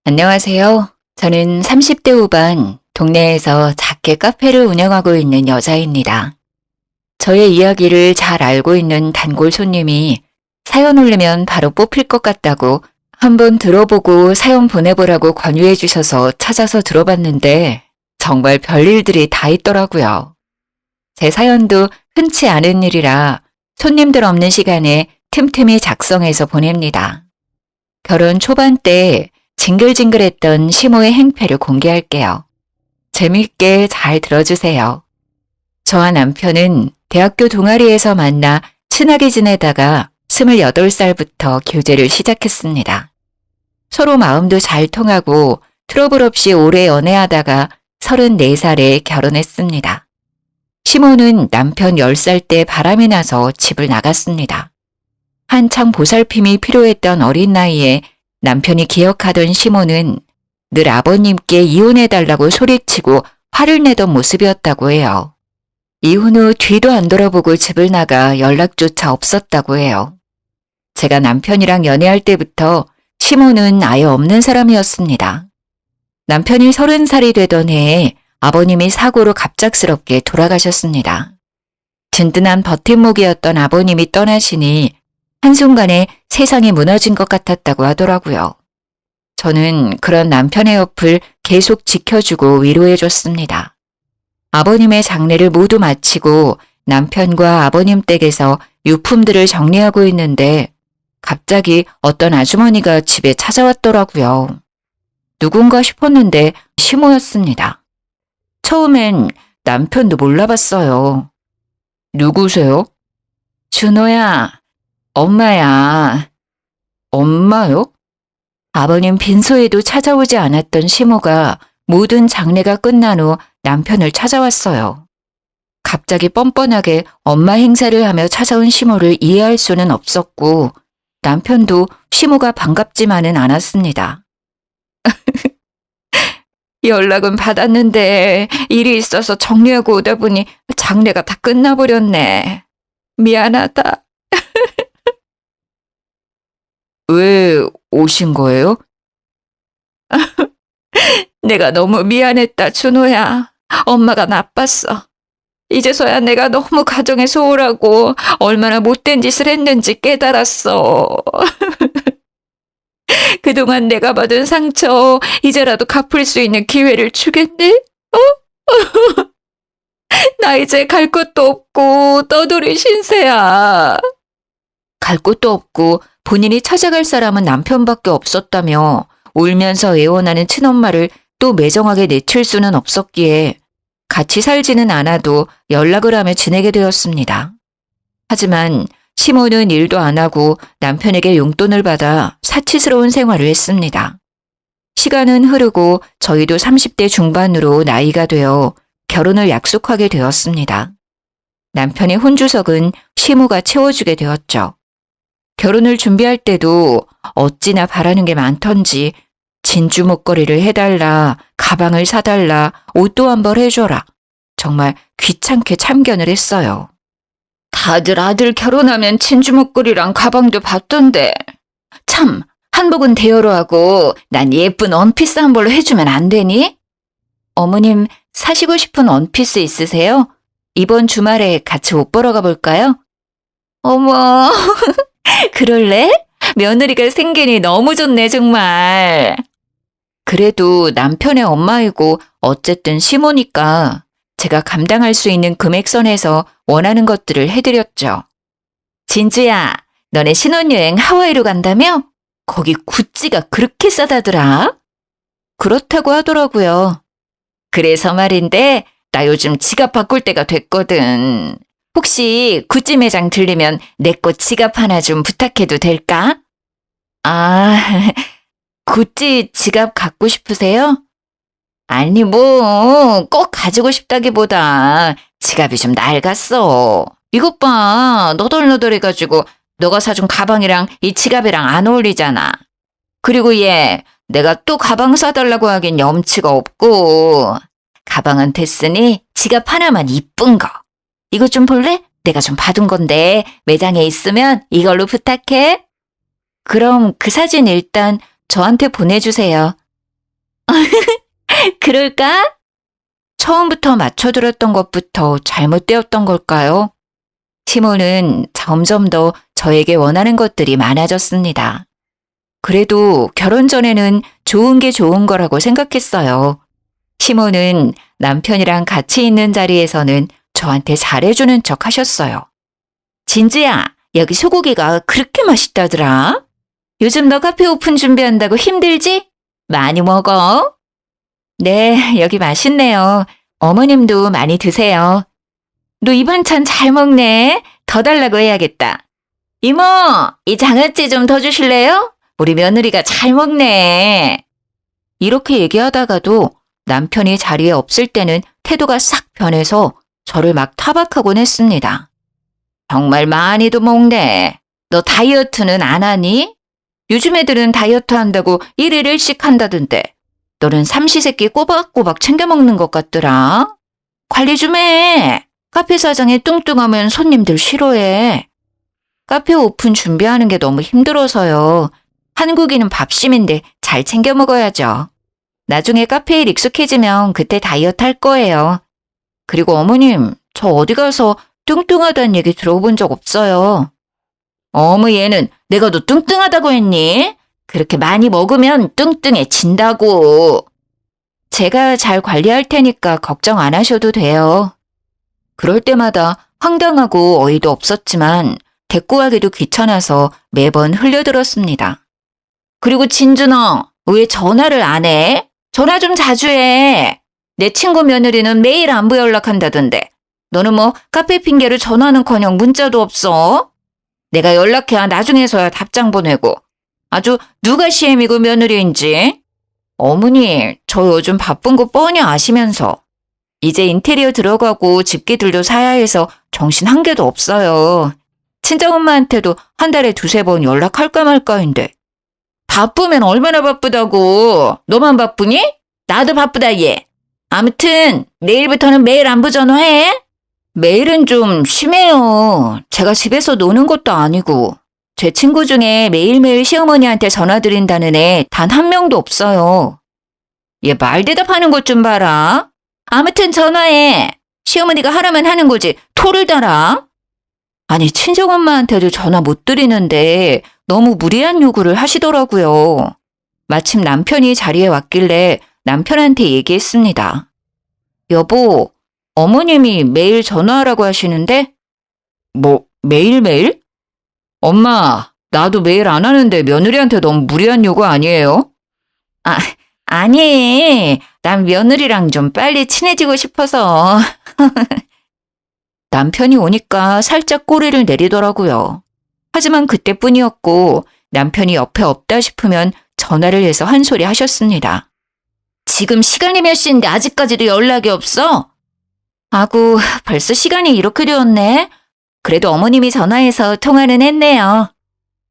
안녕하세요. 저는 30대 후반 동네에서 작게 카페를 운영하고 있는 여자입니다. 저의 이야기를 잘 알고 있는 단골 손님이 사연 올리면 바로 뽑힐 것 같다고 한번 들어보고 사연 보내보라고 권유해 주셔서 찾아서 들어봤는데 정말 별일들이 다 있더라고요. 제 사연도 흔치 않은 일이라 손님들 없는 시간에 틈틈이 작성해서 보냅니다. 결혼 초반 때 징글징글했던 시모의 행패를 공개할게요. 재밌게 잘 들어주세요. 저와 남편은 대학교 동아리에서 만나 친하게 지내다가 28살부터 교제를 시작했습니다. 서로 마음도 잘 통하고 트러블 없이 오래 연애하다가 34살에 결혼했습니다. 시모는 남편 10살 때 바람이 나서 집을 나갔습니다. 한창 보살핌이 필요했던 어린 나이에 남편이 기억하던 시모는 늘 아버님께 이혼해달라고 소리치고 화를 내던 모습이었다고 해요. 이혼 후 뒤도 안 돌아보고 집을 나가 연락조차 없었다고 해요. 제가 남편이랑 연애할 때부터 시모는 아예 없는 사람이었습니다. 남편이 30살이 되던 해에 아버님이 사고로 갑작스럽게 돌아가셨습니다. 든든한 버팀목이었던 아버님이 떠나시니 한순간에 세상이 무너진 것 같았다고 하더라고요. 저는 그런 남편의 옆을 계속 지켜주고 위로해줬습니다. 아버님의 장례를 모두 마치고 남편과 아버님 댁에서 유품들을 정리하고 있는데 갑자기 어떤 아주머니가 집에 찾아왔더라고요. 누군가 싶었는데 시모였습니다. 처음엔 남편도 몰라봤어요. 누구세요? 준호야. 엄마야. 엄마요? 아버님 빈소에도 찾아오지 않았던 시모가 모든 장례가 끝난 후 남편을 찾아왔어요. 갑자기 뻔뻔하게 엄마 행사를 하며 찾아온 시모를 이해할 수는 없었고 남편도 시모가 반갑지만은 않았습니다. 연락은 받았는데 일이 있어서 정리하고 오다 보니 장례가 다 끝나버렸네. 미안하다. 왜 오신 거예요? 내가 너무 미안했다, 준호야. 엄마가 나빴어. 이제서야 내가 너무 가정에 소홀하고 얼마나 못된 짓을 했는지 깨달았어. 그동안 내가 받은 상처 이제라도 갚을 수 있는 기회를 주겠니? 나 이제 갈 곳도 없고 떠돌이 신세야. 갈 곳도 없고 본인이 찾아갈 사람은 남편밖에 없었다며 울면서 애원하는 친엄마를 또 매정하게 내칠 수는 없었기에 같이 살지는 않아도 연락을 하며 지내게 되었습니다. 하지만 시모는 일도 안 하고 남편에게 용돈을 받아 사치스러운 생활을 했습니다. 시간은 흐르고 저희도 30대 중반으로 나이가 되어 결혼을 약속하게 되었습니다. 남편의 혼주석은 시모가 채워주게 되었죠. 결혼을 준비할 때도 어찌나 바라는 게 많던지 진주 목걸이를 해달라, 가방을 사달라, 옷도 한 벌 해줘라. 정말 귀찮게 참견을 했어요. 다들 아들 결혼하면 진주 목걸이랑 가방도 받던데. 참, 한복은 대여로 하고 난 예쁜 원피스 한 벌로 해주면 안 되니? 어머님 사시고 싶은 원피스 있으세요? 이번 주말에 같이 옷 보러 가볼까요? 어머... 그럴래? 며느리가 생기니 너무 좋네 정말. 그래도 남편의 엄마이고 어쨌든 시모니까 제가 감당할 수 있는 금액선에서 원하는 것들을 해드렸죠. 진주야, 너네 신혼여행 하와이로 간다며? 거기 구찌가 그렇게 싸다더라? 그렇다고 하더라고요. 그래서 말인데 나 요즘 지갑 바꿀 때가 됐거든. 혹시 구찌 매장 들리면 내 거 지갑 하나 좀 부탁해도 될까? 아, 구찌 지갑 갖고 싶으세요? 아니 뭐 꼭 가지고 싶다기보다 지갑이 좀 낡았어. 이것 봐, 너덜너덜해가지고 너가 사준 가방이랑 이 지갑이랑 안 어울리잖아. 그리고 얘 내가 또 가방 사달라고 하긴 염치가 없고 가방은 됐으니 지갑 하나만 이쁜 거. 이거 좀 볼래? 내가 좀 받은 건데 매장에 있으면 이걸로 부탁해. 그럼 그 사진 일단 저한테 보내주세요. 그럴까? 처음부터 맞춰들었던 것부터 잘못되었던 걸까요? 시몬은 점점 더 저에게 원하는 것들이 많아졌습니다. 그래도 결혼 전에는 좋은 게 좋은 거라고 생각했어요. 시몬은 남편이랑 같이 있는 자리에서는 저한테 잘해주는 척 하셨어요. 진주야, 여기 소고기가 그렇게 맛있다더라. 요즘 너 카페 오픈 준비한다고 힘들지? 많이 먹어. 네, 여기 맛있네요. 어머님도 많이 드세요. 너 이 반찬 잘 먹네. 더 달라고 해야겠다. 이모, 이 장아찌 좀 더 주실래요? 우리 며느리가 잘 먹네. 이렇게 얘기하다가도 남편이 자리에 없을 때는 태도가 싹 변해서 저를 막 타박하곤 했습니다. 정말 많이도 먹네. 너 다이어트는 안 하니? 요즘 애들은 다이어트 한다고 1일 1식 한다던데 너는 삼시세끼 꼬박꼬박 챙겨 먹는 것 같더라. 관리 좀 해. 카페 사장이 뚱뚱하면 손님들 싫어해. 카페 오픈 준비하는 게 너무 힘들어서요. 한국인은 밥심인데 잘 챙겨 먹어야죠. 나중에 카페에 익숙해지면 그때 다이어트 할 거예요. 그리고 어머님, 저 어디 가서 뚱뚱하다는 얘기 들어본 적 없어요. 어머 얘는 내가 너 뚱뚱하다고 했니? 그렇게 많이 먹으면 뚱뚱해진다고. 제가 잘 관리할 테니까 걱정 안 하셔도 돼요. 그럴 때마다 황당하고 어이도 없었지만 대꾸하기도 귀찮아서 매번 흘려들었습니다. 그리고 진준아, 왜 전화를 안 해? 전화 좀 자주 해. 내 친구 며느리는 매일 안부 연락한다던데. 너는 뭐 카페 핑계로 전화는커녕 문자도 없어? 내가 연락해야 나중에서야 답장 보내고. 아주 누가 시엠이고 며느리인지. 어머니, 저 요즘 바쁜 거 뻔히 아시면서. 이제 인테리어 들어가고 집기들도 사야 해서 정신 한 개도 없어요. 친정엄마한테도 한 달에 2-3번 연락할까 말까인데. 바쁘면 얼마나 바쁘다고. 너만 바쁘니? 나도 바쁘다 얘. 아무튼 내일부터는 매일 안부 전화해. 매일은 좀 심해요. 제가 집에서 노는 것도 아니고. 제 친구 중에 매일매일 시어머니한테 전화드린다는 애 단 한 명도 없어요. 얘 말 대답하는 것 좀 봐라. 아무튼 전화해. 시어머니가 하라면 하는 거지. 토를 달아. 아니 친정엄마한테도 전화 못 드리는데 너무 무리한 요구를 하시더라고요. 마침 남편이 자리에 왔길래 남편한테 얘기했습니다. 여보, 어머님이 매일 전화하라고 하시는데? 뭐 매일매일? 엄마, 나도 매일 안 하는데 며느리한테 너무 무리한 요구 아니에요? 아니, 난 며느리랑 좀 빨리 친해지고 싶어서. 남편이 오니까 살짝 꼬리를 내리더라고요. 하지만 그때뿐이었고 남편이 옆에 없다 싶으면 전화를 해서 한 소리 하셨습니다. 지금 시간이 몇 시인데 아직까지도 연락이 없어? 아구, 벌써 시간이 이렇게 되었네. 그래도 어머님이 전화해서 통화는 했네요.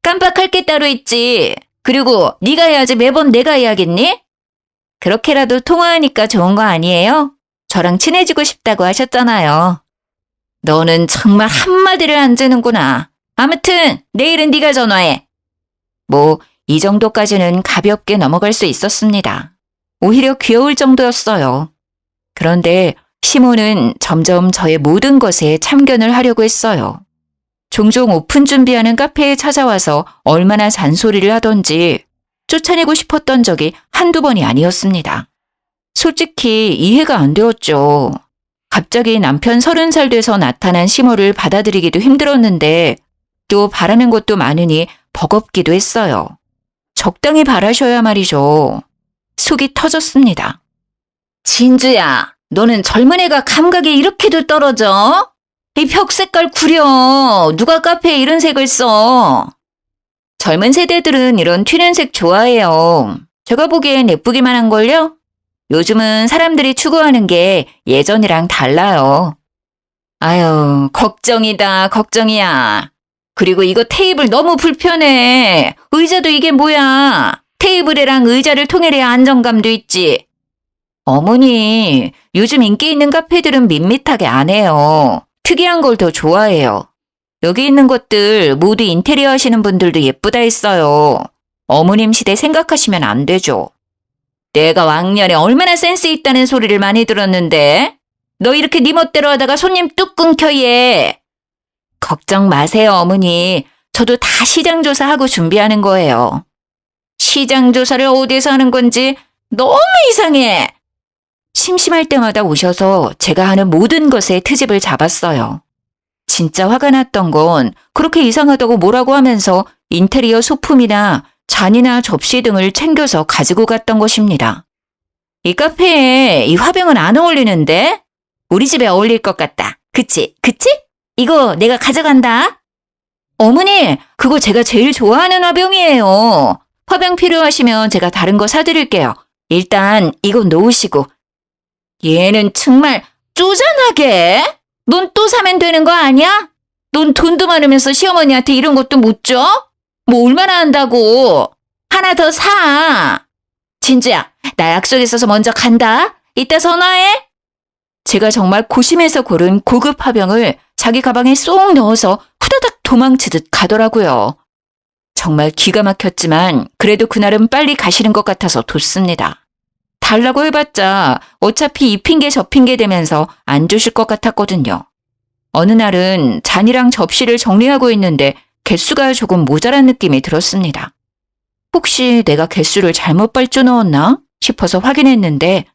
깜빡할 게 따로 있지. 그리고 네가 해야지 매번 내가 해야겠니? 그렇게라도 통화하니까 좋은 거 아니에요? 저랑 친해지고 싶다고 하셨잖아요. 너는 정말 한마디를 안 주는구나. 아무튼 내일은 네가 전화해. 뭐 이 정도까지는 가볍게 넘어갈 수 있었습니다. 오히려 귀여울 정도였어요. 그런데 시몬은 점점 저의 모든 것에 참견을 하려고 했어요. 종종 오픈 준비하는 카페에 찾아와서 얼마나 잔소리를 하던지 쫓아내고 싶었던 적이 한두 번이 아니었습니다. 솔직히 이해가 안 되었죠. 갑자기 남편 30살 돼서 나타난 시모를 받아들이기도 힘들었는데 또 바라는 것도 많으니 버겁기도 했어요. 적당히 바라셔야 말이죠. 속이 터졌습니다. 진주야, 너는 젊은 애가 감각이 이렇게도 떨어져? 이 벽 색깔 구려. 누가 카페에 이런 색을 써? 젊은 세대들은 이런 튀는 색 좋아해요. 제가 보기엔 예쁘기만 한걸요? 요즘은 사람들이 추구하는 게 예전이랑 달라요. 아유, 걱정이다, 걱정이야. 그리고 이거 테이블 너무 불편해. 의자도 이게 뭐야. 테이블이랑 의자를 통일해야 안정감도 있지. 어머니, 요즘 인기 있는 카페들은 밋밋하게 안 해요. 특이한 걸 더 좋아해요. 여기 있는 것들 모두 인테리어 하시는 분들도 예쁘다 했어요. 어머님 시대 생각하시면 안 되죠. 내가 왕년에 얼마나 센스 있다는 소리를 많이 들었는데. 너 이렇게 네 멋대로 하다가 손님 뚝 끊겨 얘. 걱정 마세요 어머니. 저도 다 시장 조사하고 준비하는 거예요. 시장 조사를 어디서 하는 건지 너무 이상해. 심심할 때마다 오셔서 제가 하는 모든 것에 트집을 잡았어요. 진짜 화가 났던 건 그렇게 이상하다고 뭐라고 하면서 인테리어 소품이나 잔이나 접시 등을 챙겨서 가지고 갔던 것입니다. 이 카페에 이 화병은 안 어울리는데? 우리 집에 어울릴 것 같다. 그치? 그치? 이거 내가 가져간다. 어머니, 그거 제가 제일 좋아하는 화병이에요. 화병 필요하시면 제가 다른 거 사드릴게요. 일단 이건 놓으시고. 얘는 정말 쪼잔하게. 넌 또 사면 되는 거 아니야? 넌 돈도 많으면서 시어머니한테 이런 것도 못 줘? 뭐 얼마나 한다고. 하나 더 사. 진주야, 나 약속 있어서 먼저 간다. 이따 전화해. 제가 정말 고심해서 고른 고급 화병을 자기 가방에 쏙 넣어서 후다닥 도망치듯 가더라고요. 정말 기가 막혔지만 그래도 그날은 빨리 가시는 것 같아서 뒀습니다. 달라고 해봤자 어차피 이 핑계 저 핑계 대면서 안 주실 것 같았거든요. 어느 날은 잔이랑 접시를 정리하고 있는데 개수가 조금 모자란 느낌이 들었습니다. 혹시 내가 개수를 잘못 발주 넣었나 싶어서 확인했는데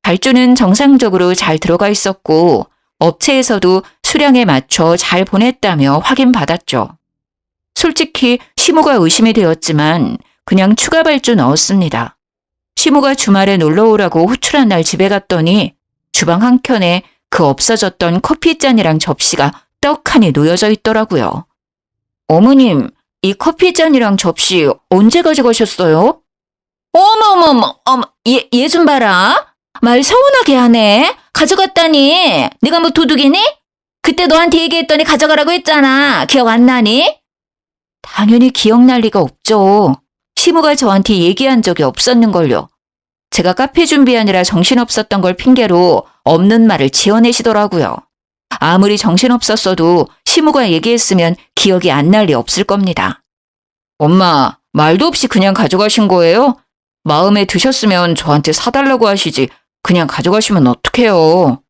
발주는 정상적으로 잘 들어가 있었고 업체에서도 수량에 맞춰 잘 보냈다며 확인받았죠. 솔직히 시모가 의심이 되었지만 그냥 추가 발주 넣었습니다. 시모가 주말에 놀러오라고 호출한 날 집에 갔더니 주방 한켠에 그 없어졌던 커피잔이랑 접시가 떡하니 놓여져 있더라고요. 어머님, 이 커피잔이랑 접시 언제 가져가셨어요? 어머머머, 얘 좀 봐라. 말 서운하게 하네. 가져갔다니. 네가 뭐 도둑이니? 그때 너한테 얘기했더니 가져가라고 했잖아. 기억 안 나니? 당연히 기억날 리가 없죠. 시모가 저한테 얘기한 적이 없었는걸요. 제가 카페 준비하느라 정신없었던 걸 핑계로 없는 말을 지어내시더라고요. 아무리 정신없었어도 시모가 얘기했으면 기억이 안 날 리 없을 겁니다. 엄마, 말도 없이 그냥 가져가신 거예요? 마음에 드셨으면 저한테 사달라고 하시지 그냥 가져가시면 어떡해요.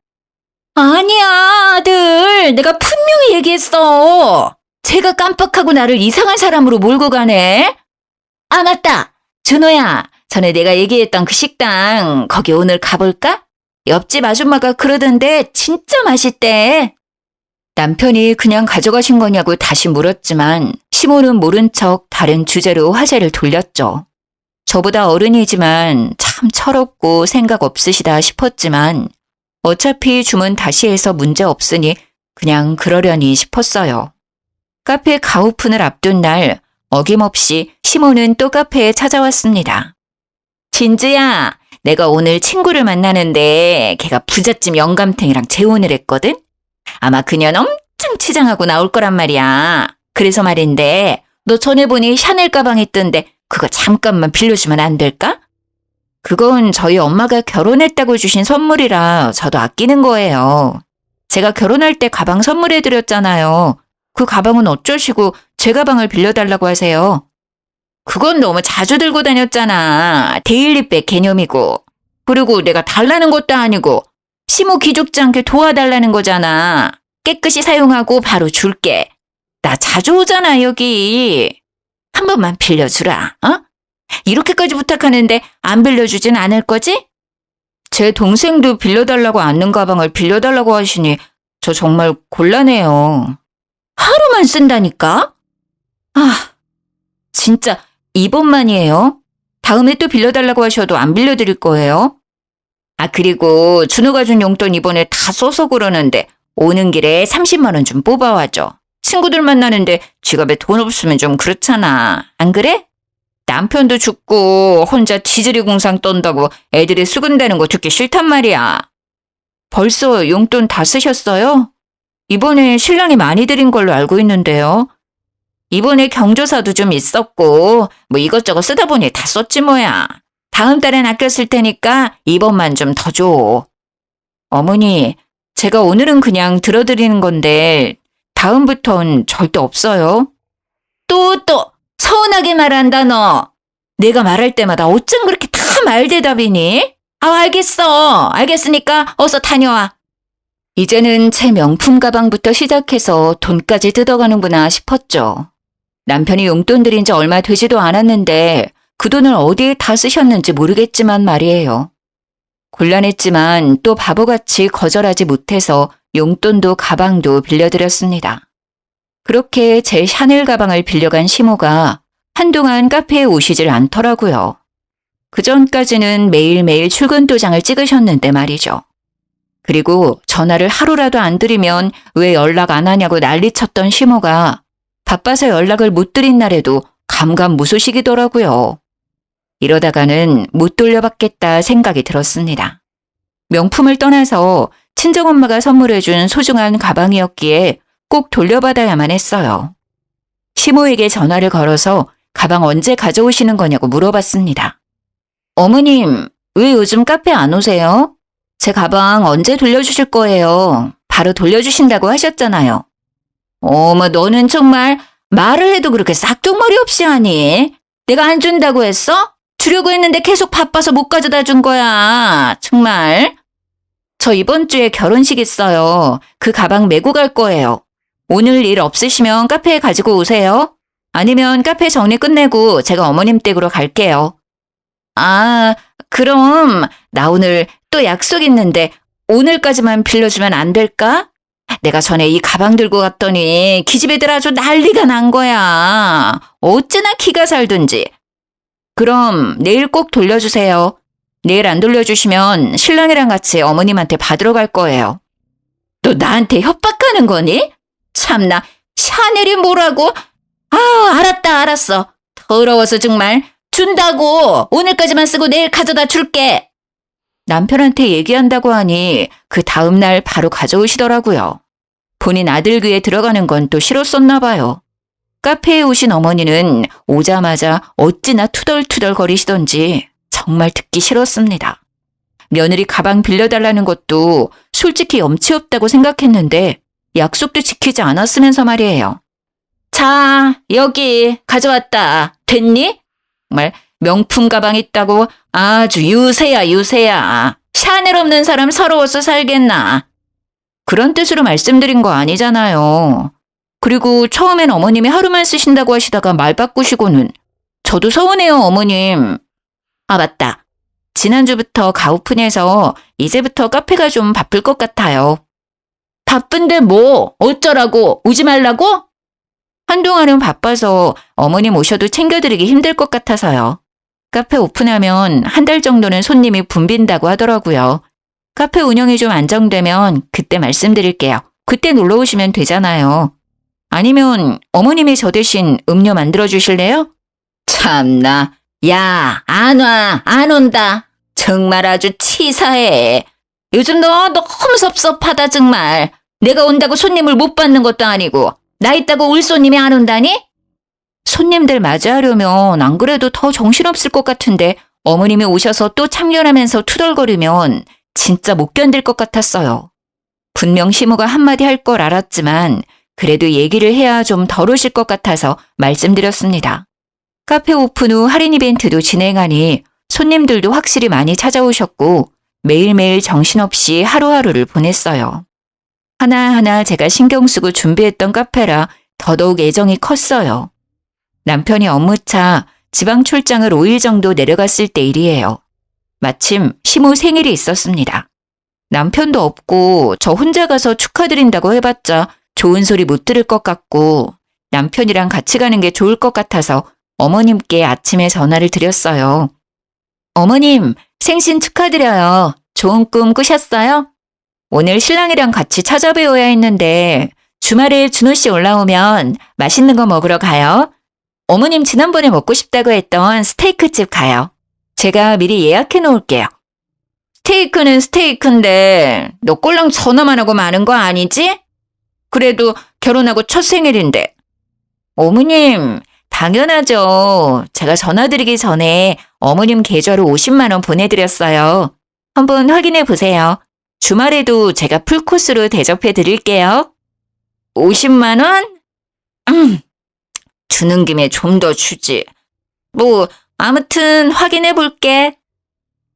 아니야, 아들. 내가 분명히 얘기했어. 제가 깜빡하고 나를 이상한 사람으로 몰고 가네. 아, 맞다. 준호야, 전에 내가 얘기했던 그 식당 거기 오늘 가볼까? 옆집 아줌마가 그러던데 진짜 맛있대. 남편이 그냥 가져가신 거냐고 다시 물었지만 시모는 모른 척 다른 주제로 화제를 돌렸죠. 저보다 어른이지만 참 철없고 생각 없으시다 싶었지만 어차피 주문 다시 해서 문제 없으니 그냥 그러려니 싶었어요. 카페 가오픈을 앞둔 날 어김없이 시모는 또 카페에 찾아왔습니다. 진주야, 내가 오늘 친구를 만나는데 걔가 부잣집 영감탱이랑 재혼을 했거든? 아마 그년 엄청 치장하고 나올 거란 말이야. 그래서 말인데 너 전에 보니 샤넬 가방 있던데 그거 잠깐만 빌려주면 안 될까? 그건 저희 엄마가 결혼했다고 주신 선물이라 저도 아끼는 거예요. 제가 결혼할 때 가방 선물해드렸잖아요. 그 가방은 어쩌시고 제 가방을 빌려달라고 하세요. 그건 너무 자주 들고 다녔잖아. 데일리백 개념이고. 그리고 내가 달라는 것도 아니고 시모 기죽지 않게 도와달라는 거잖아. 깨끗이 사용하고 바로 줄게. 나 자주 오잖아 여기. 한 번만 빌려주라. 어? 이렇게까지 부탁하는데 안 빌려주진 않을 거지? 제 동생도 빌려달라고 않는 가방을 빌려달라고 하시니 저 정말 곤란해요. 하루만 쓴다니까? 아, 진짜 이번만이에요. 다음에 또 빌려달라고 하셔도 안 빌려드릴 거예요. 아, 그리고 준호가 준 용돈 이번에 다 써서 그러는데 오는 길에 30만 원 좀 뽑아와줘. 친구들 만나는데 지갑에 돈 없으면 좀 그렇잖아. 안 그래? 남편도 죽고 혼자 지지리 공상 떤다고 애들이 수근대는 거 듣기 싫단 말이야. 벌써 용돈 다 쓰셨어요? 이번에 신랑이 많이 드린 걸로 알고 있는데요. 이번에 경조사도 좀 있었고 뭐 이것저것 쓰다 보니 다 썼지 뭐야. 다음 달엔 아껴 쓸 테니까 이번만 좀 더 줘. 어머니, 제가 오늘은 그냥 들어드리는 건데 다음부턴 절대 없어요. 또 서운하게 말한다 너. 내가 말할 때마다 어쩜 그렇게 다 말대답이니? 알겠으니까 어서 다녀와. 이제는 제 명품 가방부터 시작해서 돈까지 뜯어가는구나 싶었죠. 남편이 용돈 들인 지 얼마 되지도 않았는데 그 돈을 어디에 다 쓰셨는지 모르겠지만 말이에요. 곤란했지만 또 바보같이 거절하지 못해서 용돈도 가방도 빌려드렸습니다. 그렇게 제 샤넬 가방을 빌려간 시모가 한동안 카페에 오시질 않더라고요. 그전까지는 매일매일 출근 도장을 찍으셨는데 말이죠. 그리고 전화를 하루라도 안 드리면 왜 연락 안 하냐고 난리쳤던 시모가 바빠서 연락을 못 드린 날에도 감감무소식이더라고요. 이러다가는 못 돌려받겠다 생각이 들었습니다. 명품을 떠나서 친정엄마가 선물해준 소중한 가방이었기에 꼭 돌려받아야만 했어요. 시모에게 전화를 걸어서 가방 언제 가져오시는 거냐고 물어봤습니다. 어머님, 왜 요즘 카페 안 오세요? 제 가방 언제 돌려주실 거예요? 바로 돌려주신다고 하셨잖아요. 어머, 너는 정말 말을 해도 그렇게 싹둑머리 없이 하니? 내가 안 준다고 했어? 주려고 했는데 계속 바빠서 못 가져다 준 거야. 정말. 저 이번 주에 결혼식 있어요. 그 가방 메고 갈 거예요. 오늘 일 없으시면 카페에 가지고 오세요. 아니면 카페 정리 끝내고 제가 어머님 댁으로 갈게요. 아, 그럼 나 오늘 또 약속 있는데 오늘까지만 빌려주면 안 될까? 내가 전에 이 가방 들고 갔더니 기집애들 아주 난리가 난 거야. 어찌나 기가 살든지. 그럼 내일 꼭 돌려주세요. 내일 안 돌려주시면 신랑이랑 같이 어머님한테 받으러 갈 거예요. 너 나한테 협박하는 거니? 참나, 샤넬이 뭐라고? 알았어. 더러워서 정말. 준다고. 오늘까지만 쓰고 내일 가져다 줄게. 남편한테 얘기한다고 하니 그 다음날 바로 가져오시더라고요. 본인 아들 귀에 들어가는 건 또 싫었었나 봐요. 카페에 오신 어머니는 오자마자 어찌나 투덜투덜 거리시던지 정말 듣기 싫었습니다. 며느리 가방 빌려달라는 것도 솔직히 염치 없다고 생각했는데 약속도 지키지 않았으면서 말이에요. 자, 여기 가져왔다. 됐니? 정말 명품 가방 있다고 아주 유세야. 샤넬 없는 사람 서러워서 살겠나. 그런 뜻으로 말씀드린 거 아니잖아요. 그리고 처음엔 어머님이 하루만 쓰신다고 하시다가 말 바꾸시고는. 저도 서운해요, 어머님. 맞다. 지난주부터 가오픈해서 이제부터 카페가 좀 바쁠 것 같아요. 바쁜데 뭐? 어쩌라고? 오지 말라고? 한동안은 바빠서 어머님 오셔도 챙겨드리기 힘들 것 같아서요. 카페 오픈하면 한 달 정도는 손님이 붐빈다고 하더라고요. 카페 운영이 좀 안정되면 그때 말씀드릴게요. 그때 놀러 오시면 되잖아요. 아니면 어머님이 저 대신 음료 만들어 주실래요? 참나. 야, 안 온다. 정말 아주 치사해. 요즘 너 너무 섭섭하다 정말. 내가 온다고 손님을 못 받는 것도 아니고 나 있다고 올 손님이 안 온다니? 손님들 맞이하려면 안 그래도 더 정신없을 것 같은데 어머님이 오셔서 또 참견하면서 투덜거리면 진짜 못 견딜 것 같았어요. 분명 시모가 한마디 할 걸 알았지만 그래도 얘기를 해야 좀 덜 오실 것 같아서 말씀드렸습니다. 카페 오픈 후 할인 이벤트도 진행하니 손님들도 확실히 많이 찾아오셨고 매일매일 정신없이 하루하루를 보냈어요. 하나하나 제가 신경 쓰고 준비했던 카페라 더더욱 애정이 컸어요. 남편이 업무차 지방 출장을 5일 정도 내려갔을 때 일이에요. 마침 시모 생일이 있었습니다. 남편도 없고 저 혼자 가서 축하드린다고 해봤자 좋은 소리 못 들을 것 같고 남편이랑 같이 가는 게 좋을 것 같아서 어머님께 아침에 전화를 드렸어요. 어머님, 생신 축하드려요. 좋은 꿈 꾸셨어요? 오늘 신랑이랑 같이 찾아뵈어야 했는데 주말에 준호 씨 올라오면 맛있는 거 먹으러 가요. 어머님 지난번에 먹고 싶다고 했던 스테이크집 가요. 제가 미리 예약해 놓을게요. 스테이크는 스테이크인데 너 꼴랑 전화만 하고 마는 거 아니지? 그래도 결혼하고 첫 생일인데. 어머님, 당연하죠. 제가 전화드리기 전에 어머님 계좌로 50만 원 보내드렸어요. 한번 확인해 보세요. 주말에도 제가 풀코스로 대접해 드릴게요. 50만 원? 주는 김에 좀 더 주지. 뭐 아무튼 확인해 볼게.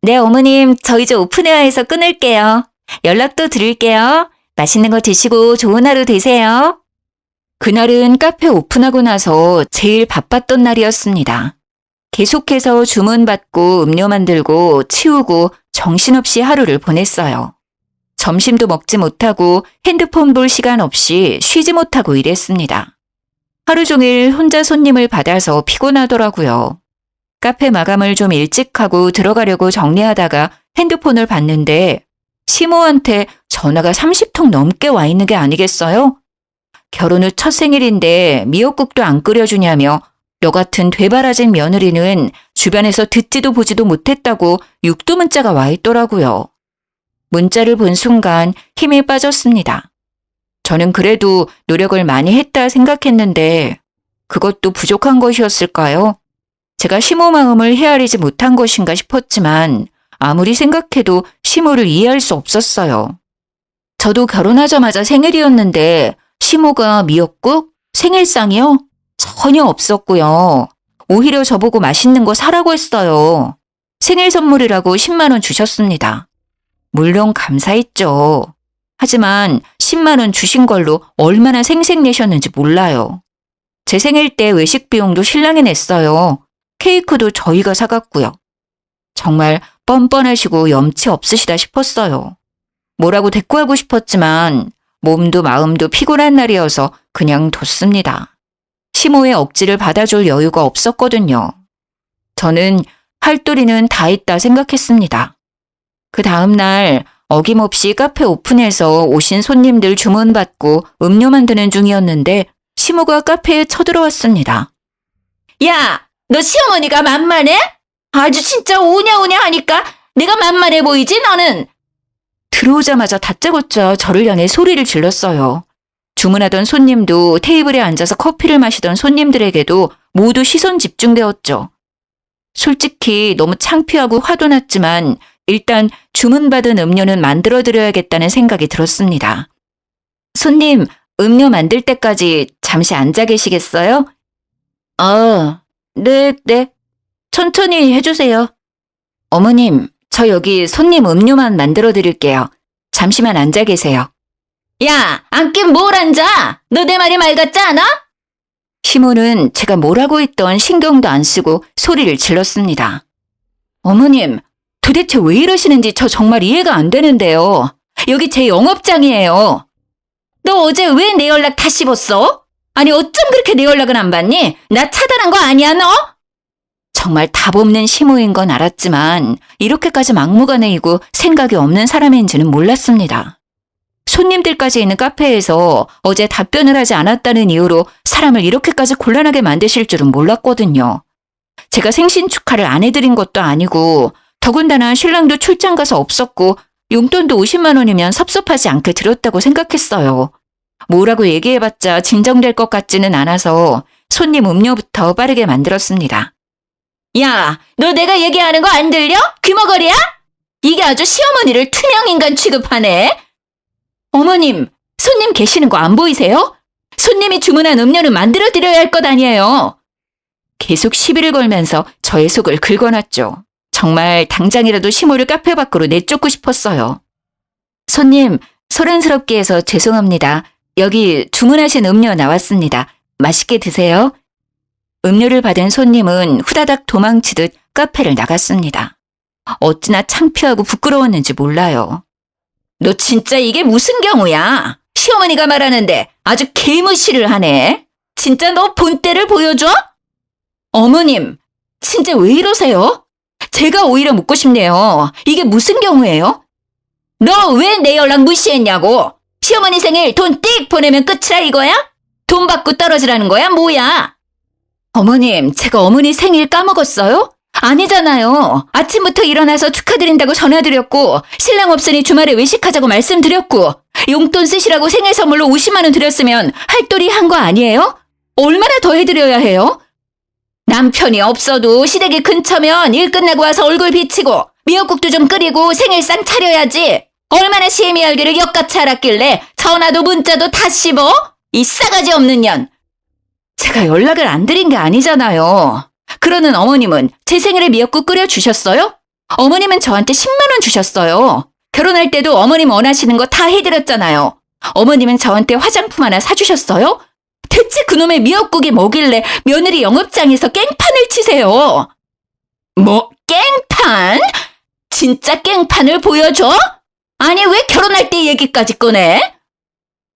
네, 어머님, 저 이제 오픈웨어에서 끊을게요. 연락도 드릴게요. 맛있는 거 드시고 좋은 하루 되세요. 그날은 카페 오픈하고 나서 제일 바빴던 날이었습니다. 계속해서 주문받고 음료 만들고 치우고 정신없이 하루를 보냈어요. 점심도 먹지 못하고 핸드폰 볼 시간 없이 쉬지 못하고 일했습니다. 하루 종일 혼자 손님을 받아서 피곤하더라고요. 카페 마감을 좀 일찍 하고 들어가려고 정리하다가 핸드폰을 봤는데 시모한테 전화가 30통 넘게 와 있는 게 아니겠어요? 결혼 후 첫 생일인데 미역국도 안 끓여주냐며 너 같은 되바라진 며느리는 주변에서 듣지도 보지도 못했다고 육두 문자가 와 있더라고요. 문자를 본 순간 힘이 빠졌습니다. 저는 그래도 노력을 많이 했다 생각했는데 그것도 부족한 것이었을까요? 제가 시모 마음을 헤아리지 못한 것인가 싶었지만 아무리 생각해도 시모를 이해할 수 없었어요. 저도 결혼하자마자 생일이었는데 시모가 미역국? 생일상이요? 전혀 없었고요. 오히려 저보고 맛있는 거 사라고 했어요. 생일 선물이라고 10만 원 주셨습니다. 물론 감사했죠. 하지만 10만 원 주신 걸로 얼마나 생색내셨는지 몰라요. 제 생일 때 외식 비용도 신랑이 냈어요. 케이크도 저희가 사갔고요. 정말 뻔뻔하시고 염치 없으시다 싶었어요. 뭐라고 대꾸하고 싶었지만 몸도 마음도 피곤한 날이어서 그냥 뒀습니다. 시모의 억지를 받아줄 여유가 없었거든요. 저는 할도리는 다 했다 생각했습니다. 그 다음 날 어김없이 카페 오픈해서 오신 손님들 주문받고 음료 만드는 중이었는데 시모가 카페에 쳐들어왔습니다. 야, 너 시어머니가 만만해? 아주 진짜 오냐오냐 하니까 내가 만만해 보이지 너는? 들어오자마자 다짜고짜 저를 향해 소리를 질렀어요. 주문하던 손님도 테이블에 앉아서 커피를 마시던 손님들에게도 모두 시선 집중되었죠. 솔직히 너무 창피하고 화도 났지만 일단 주문받은 음료는 만들어드려야겠다는 생각이 들었습니다. 손님, 음료 만들 때까지 잠시 앉아 계시겠어요? 네. 천천히 해주세요. 어머님, 저 여기 손님 음료만 만들어 드릴게요. 잠시만 앉아 계세요. 야, 앉긴 뭘 앉아? 너 내 말이 말 같지 않아? 시모는 제가 뭐라고 했던 신경도 안 쓰고 소리를 질렀습니다. 어머님, 도대체 왜 이러시는지 저 정말 이해가 안 되는데요. 여기 제 영업장이에요. 너 어제 왜 내 연락 다 씹었어? 아니 어쩜 그렇게 내 연락은 안 받니? 나 차단한 거 아니야 너? 정말 답 없는 시모인 건 알았지만 이렇게까지 막무가내이고 생각이 없는 사람인지는 몰랐습니다. 손님들까지 있는 카페에서 어제 답변을 하지 않았다는 이유로 사람을 이렇게까지 곤란하게 만드실 줄은 몰랐거든요. 제가 생신 축하를 안 해드린 것도 아니고 더군다나 신랑도 출장 가서 없었고 용돈도 50만 원이면 섭섭하지 않게 드렸다고 생각했어요. 뭐라고 얘기해봤자 진정될 것 같지는 않아서 손님 음료부터 빠르게 만들었습니다. 야, 너 내가 얘기하는 거 안 들려? 귀머거리야? 이게 아주 시어머니를 투명인간 취급하네. 어머님, 손님 계시는 거 안 보이세요? 손님이 주문한 음료는 만들어드려야 할 것 아니에요. 계속 시비를 걸면서 저의 속을 긁어놨죠. 정말 당장이라도 시모를 카페 밖으로 내쫓고 싶었어요. 손님, 소란스럽게 해서 죄송합니다. 여기 주문하신 음료 나왔습니다. 맛있게 드세요. 음료를 받은 손님은 후다닥 도망치듯 카페를 나갔습니다. 어찌나 창피하고 부끄러웠는지 몰라요. 너 진짜 이게 무슨 경우야? 시어머니가 말하는데 아주 개무시를 하네. 진짜 너 본때를 보여줘? 어머님, 진짜 왜 이러세요? 제가 오히려 묻고 싶네요. 이게 무슨 경우예요? 너 왜 내 연락 무시했냐고? 시어머니 생일 돈 띡 보내면 끝이라 이거야? 돈 받고 떨어지라는 거야? 뭐야? 어머님, 제가 어머니 생일 까먹었어요? 아니잖아요. 아침부터 일어나서 축하드린다고 전화드렸고 신랑 없으니 주말에 외식하자고 말씀드렸고 용돈 쓰시라고 생일 선물로 50만 원 드렸으면 할도리 한 거 아니에요? 얼마나 더 해드려야 해요? 남편이 없어도 시댁이 근처면 일 끝나고 와서 얼굴 비치고 미역국도 좀 끓이고 생일상 차려야지. 얼마나 시애미 알기를 역같이 알았길래 전화도 문자도 다 씹어? 이 싸가지 없는 년. 제가 연락을 안 드린 게 아니잖아요. 그러는 어머님은 제 생일에 미역국 끓여주셨어요? 어머님은 저한테 10만 원 주셨어요. 결혼할 때도 어머님 원하시는 거 다 해드렸잖아요. 어머님은 저한테 화장품 하나 사주셨어요? 대체 그놈의 미역국이 뭐길래 며느리 영업장에서 깽판을 치세요? 뭐, 깽판? 진짜 깽판을 보여줘? 아니, 왜 결혼할 때 얘기까지 꺼내?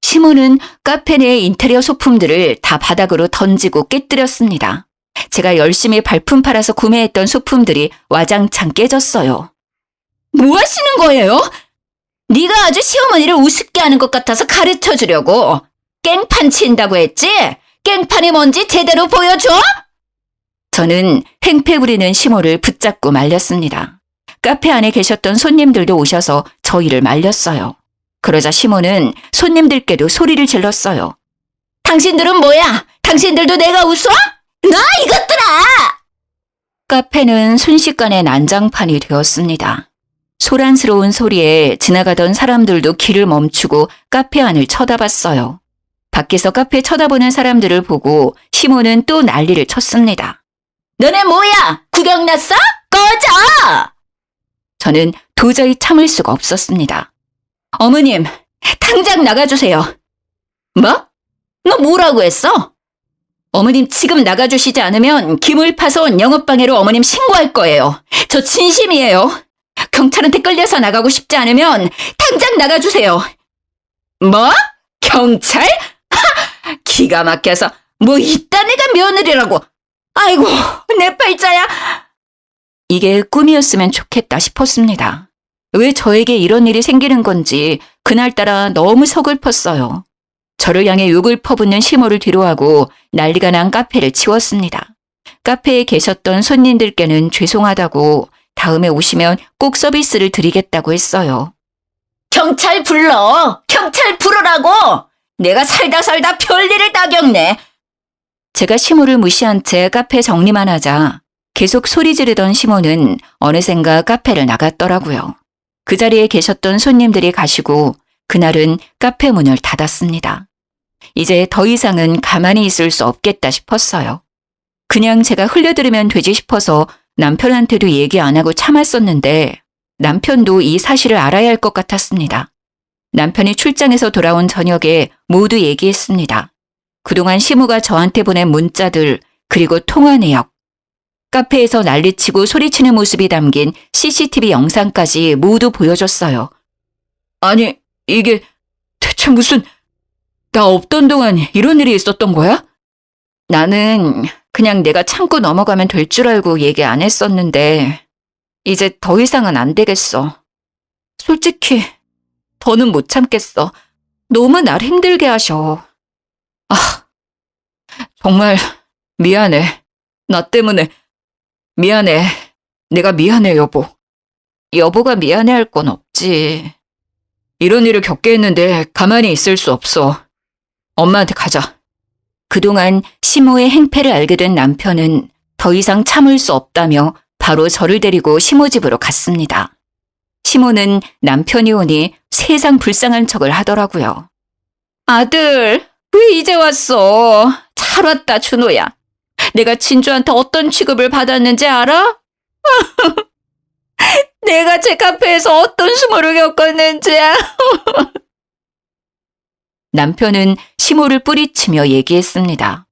시모는 카페 내 인테리어 소품들을 다 바닥으로 던지고 깨뜨렸습니다. 제가 열심히 발품 팔아서 구매했던 소품들이 와장창 깨졌어요. 뭐 하시는 거예요? 네가 아주 시어머니를 우습게 하는 것 같아서 가르쳐주려고. 깽판 친다고 했지? 깽판이 뭔지 제대로 보여줘? 저는 횡패 부리는 시모를 붙잡고 말렸습니다. 카페 안에 계셨던 손님들도 오셔서 저희를 말렸어요. 그러자 시모는 손님들께도 소리를 질렀어요. 당신들은 뭐야? 당신들도 내가 웃어? 너 이것들아! 카페는 순식간에 난장판이 되었습니다. 소란스러운 소리에 지나가던 사람들도 길을 멈추고 카페 안을 쳐다봤어요. 밖에서 카페 쳐다보는 사람들을 보고 시모는 또 난리를 쳤습니다. 너네 뭐야? 구경 났어? 꺼져! 저는 도저히 참을 수가 없었습니다. 어머님, 당장 나가주세요. 뭐? 너 뭐라고 했어? 어머님 지금 나가주시지 않으면 기물 파손 영업방해로 어머님 신고할 거예요. 저 진심이에요. 경찰한테 끌려서 나가고 싶지 않으면 당장 나가주세요. 뭐? 경찰? 하! 기가 막혀서 뭐 이딴 애가 며느리라고. 아이고, 내 팔자야. 이게 꿈이었으면 좋겠다 싶었습니다. 왜 저에게 이런 일이 생기는 건지 그날따라 너무 서글펐어요. 저를 향해 욕을 퍼붓는 시모를 뒤로하고 난리가 난 카페를 치웠습니다. 카페에 계셨던 손님들께는 죄송하다고 다음에 오시면 꼭 서비스를 드리겠다고 했어요. 경찰 불러! 경찰 부르라고! 내가 살다 별일을 다 겪네. 제가 시모를 무시한 채 카페 정리만 하자 계속 소리 지르던 시모는 어느샌가 카페를 나갔더라고요. 그 자리에 계셨던 손님들이 가시고 그날은 카페 문을 닫았습니다. 이제 더 이상은 가만히 있을 수 없겠다 싶었어요. 그냥 제가 흘려들으면 되지 싶어서 남편한테도 얘기 안 하고 참았었는데 남편도 이 사실을 알아야 할 것 같았습니다. 남편이 출장에서 돌아온 저녁에 모두 얘기했습니다. 그동안 시모가 저한테 보낸 문자들 그리고 통화 내역, 카페에서 난리치고 소리치는 모습이 담긴 CCTV 영상까지 모두 보여줬어요. 아니, 이게 대체 무슨 나 없던 동안 이런 일이 있었던 거야? 나는 그냥 내가 참고 넘어가면 될 줄 알고 얘기 안 했었는데 이제 더 이상은 안 되겠어. 솔직히 더는 못 참겠어. 너무 날 힘들게 하셔. 아, 정말 미안해. 나 때문에 미안해. 내가 미안해, 여보. 여보가 미안해할 건 없지. 이런 일을 겪게 했는데 가만히 있을 수 없어. 엄마한테 가자. 그동안 시모의 행패를 알게 된 남편은 더 이상 참을 수 없다며 바로 저를 데리고 시모 집으로 갔습니다. 시모는 남편이 오니 세상 불쌍한 척을 하더라고요. 아들, 왜 이제 왔어? 잘 왔다, 준호야. 내가 진주한테 어떤 취급을 받았는지 알아? 내가 제 카페에서 어떤 수모를 겪었는지야. 남편은 시모를 뿌리치며 얘기했습니다.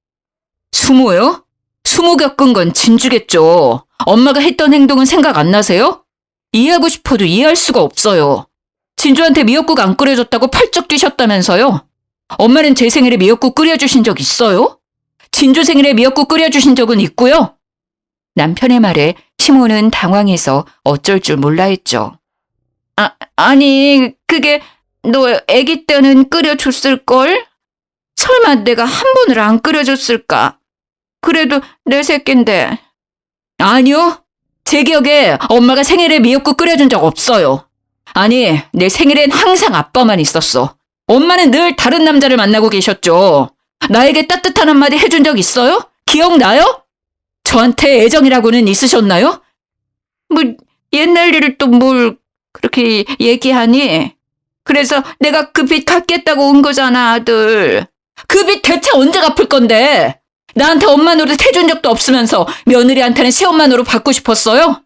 수모요? 수모 겪은 건 진주겠죠. 엄마가 했던 행동은 생각 안 나세요? 이해하고 싶어도 이해할 수가 없어요. 진주한테 미역국 안 끓여줬다고 펄쩍 뛰셨다면서요? 엄마는 제 생일에 미역국 끓여주신 적 있어요? 진주 생일에 미역국 끓여주신 적은 있고요. 남편의 말에 시모는 당황해서 어쩔 줄 몰라 했죠. 아니, 그게 너 아기 때는 끓여줬을걸? 설마 내가 한 번을 안 끓여줬을까? 그래도 내 새끼인데. 아니요. 제 기억에 엄마가 생일에 미역국 끓여준 적 없어요. 아니, 내 생일엔 항상 아빠만 있었어. 엄마는 늘 다른 남자를 만나고 계셨죠. 나에게 따뜻한 한마디 해준 적 있어요? 기억나요? 저한테 애정이라고는 있으셨나요? 뭐 옛날 일을 또 뭘 그렇게 얘기하니? 그래서 내가 그 빚 갚겠다고 온 거잖아, 아들. 그 빚 대체 언제 갚을 건데? 나한테 엄마 노릇 해준 적도 없으면서 며느리한테는 시엄마 노릇 받고 싶었어요?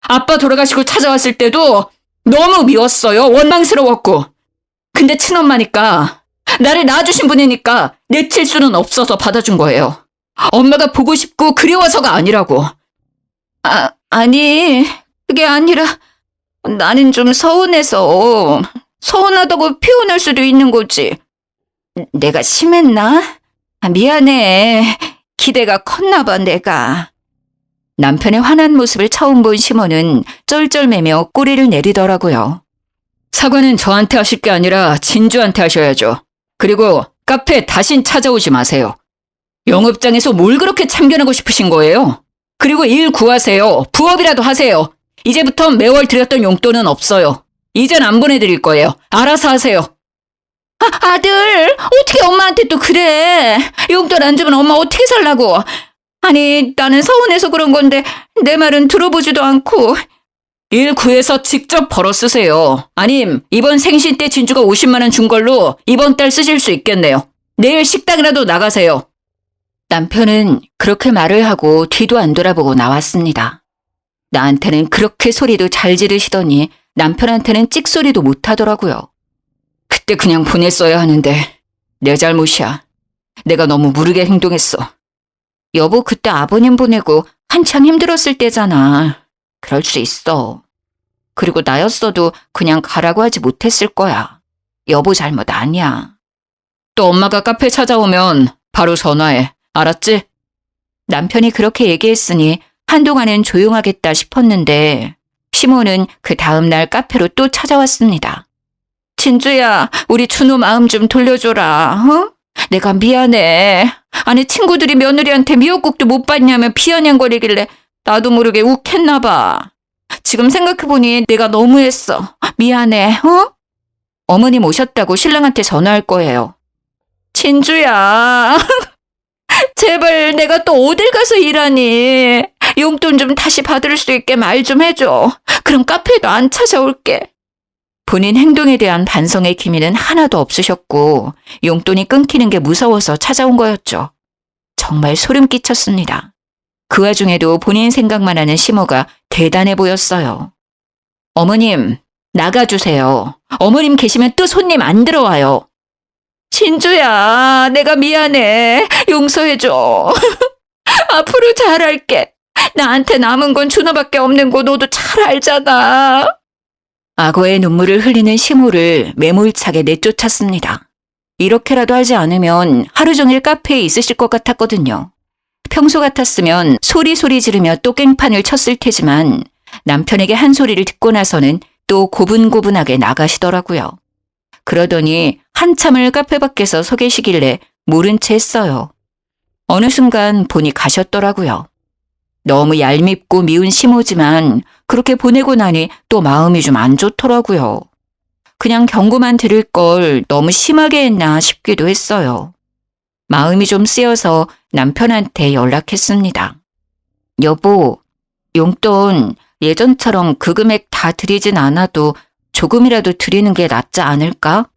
아빠 돌아가시고 찾아왔을 때도 너무 미웠어요. 원망스러웠고. 근데 친엄마니까, 나를 낳아주신 분이니까 내칠 수는 없어서 받아준 거예요. 엄마가 보고 싶고 그리워서가 아니라고. 아니, 그게 아니라 나는 좀 서운해서 서운하다고 표현할 수도 있는 거지. 내가 심했나? 미안해. 기대가 컸나 봐, 내가. 남편의 화난 모습을 처음 본 시모는 쩔쩔매며 꼬리를 내리더라고요. 사과는 저한테 하실 게 아니라 진주한테 하셔야죠. 그리고 카페에 다신 찾아오지 마세요. 영업장에서 뭘 그렇게 참견하고 싶으신 거예요? 그리고 일 구하세요. 부업이라도 하세요. 이제부턴 매월 드렸던 용돈은 없어요. 이젠 안 보내드릴 거예요. 알아서 하세요. 아들, 어떻게 엄마한테 또 그래? 용돈 안 주면 엄마 어떻게 살라고? 아니, 나는 서운해서 그런 건데 내 말은 들어보지도 않고. 일 구해서 직접 벌어 쓰세요. 아님 이번 생신 때 진주가 50만 원 준 걸로 이번 달 쓰실 수 있겠네요. 내일 식당이라도 나가세요. 남편은 그렇게 말을 하고 뒤도 안 돌아보고 나왔습니다. 나한테는 그렇게 소리도 잘 지르시더니 남편한테는 찍소리도 못 하더라고요. 그때 그냥 보냈어야 하는데 내 잘못이야. 내가 너무 무르게 행동했어. 여보, 그때 아버님 보내고 한창 힘들었을 때잖아. 그럴 수 있어. 그리고 나였어도 그냥 가라고 하지 못했을 거야. 여보 잘못 아니야. 또 엄마가 카페 찾아오면 바로 전화해. 알았지? 남편이 그렇게 얘기했으니 한동안은 조용하겠다 싶었는데 시모는 그 다음날 카페로 또 찾아왔습니다. 진주야, 우리 준호 마음 좀 돌려줘라. 어? 내가 미안해. 아니, 친구들이 며느리한테 미역국도 못 받냐며 비아냥거리길래 나도 모르게 욱했나 봐. 지금 생각해보니 내가 너무했어. 미안해. 어? 어머님 오셨다고 신랑한테 전화할 거예요. 진주야. 제발 내가 또 어딜 가서 일하니. 용돈 좀 다시 받을 수 있게 말 좀 해줘. 그럼 카페에도 안 찾아올게. 본인 행동에 대한 반성의 기미는 하나도 없으셨고 용돈이 끊기는 게 무서워서 찾아온 거였죠. 정말 소름 끼쳤습니다. 그 와중에도 본인 생각만 하는 시모가 대단해 보였어요. 어머님, 나가주세요. 어머님 계시면 또 손님 안 들어와요. 진주야, 내가 미안해. 용서해줘. 앞으로 잘할게. 나한테 남은 건 준호밖에 없는 거 너도 잘 알잖아. 악어의 눈물을 흘리는 시모를 매몰차게 내쫓았습니다. 이렇게라도 하지 않으면 하루 종일 카페에 있으실 것 같았거든요. 평소 같았으면 소리 지르며 또 깽판을 쳤을 테지만 남편에게 한 소리를 듣고 나서는 또 고분고분하게 나가시더라고요. 그러더니 한참을 카페 밖에서 서 계시길래 모른 채 했어요. 어느 순간 보니 가셨더라고요. 너무 얄밉고 미운 시모지만 그렇게 보내고 나니 또 마음이 좀 안 좋더라고요. 그냥 경고만 드릴 걸 너무 심하게 했나 싶기도 했어요. 마음이 좀 쓰여서 남편한테 연락했습니다. 여보, 용돈 예전처럼 그 금액 다 드리진 않아도 조금이라도 드리는 게 낫지 않을까?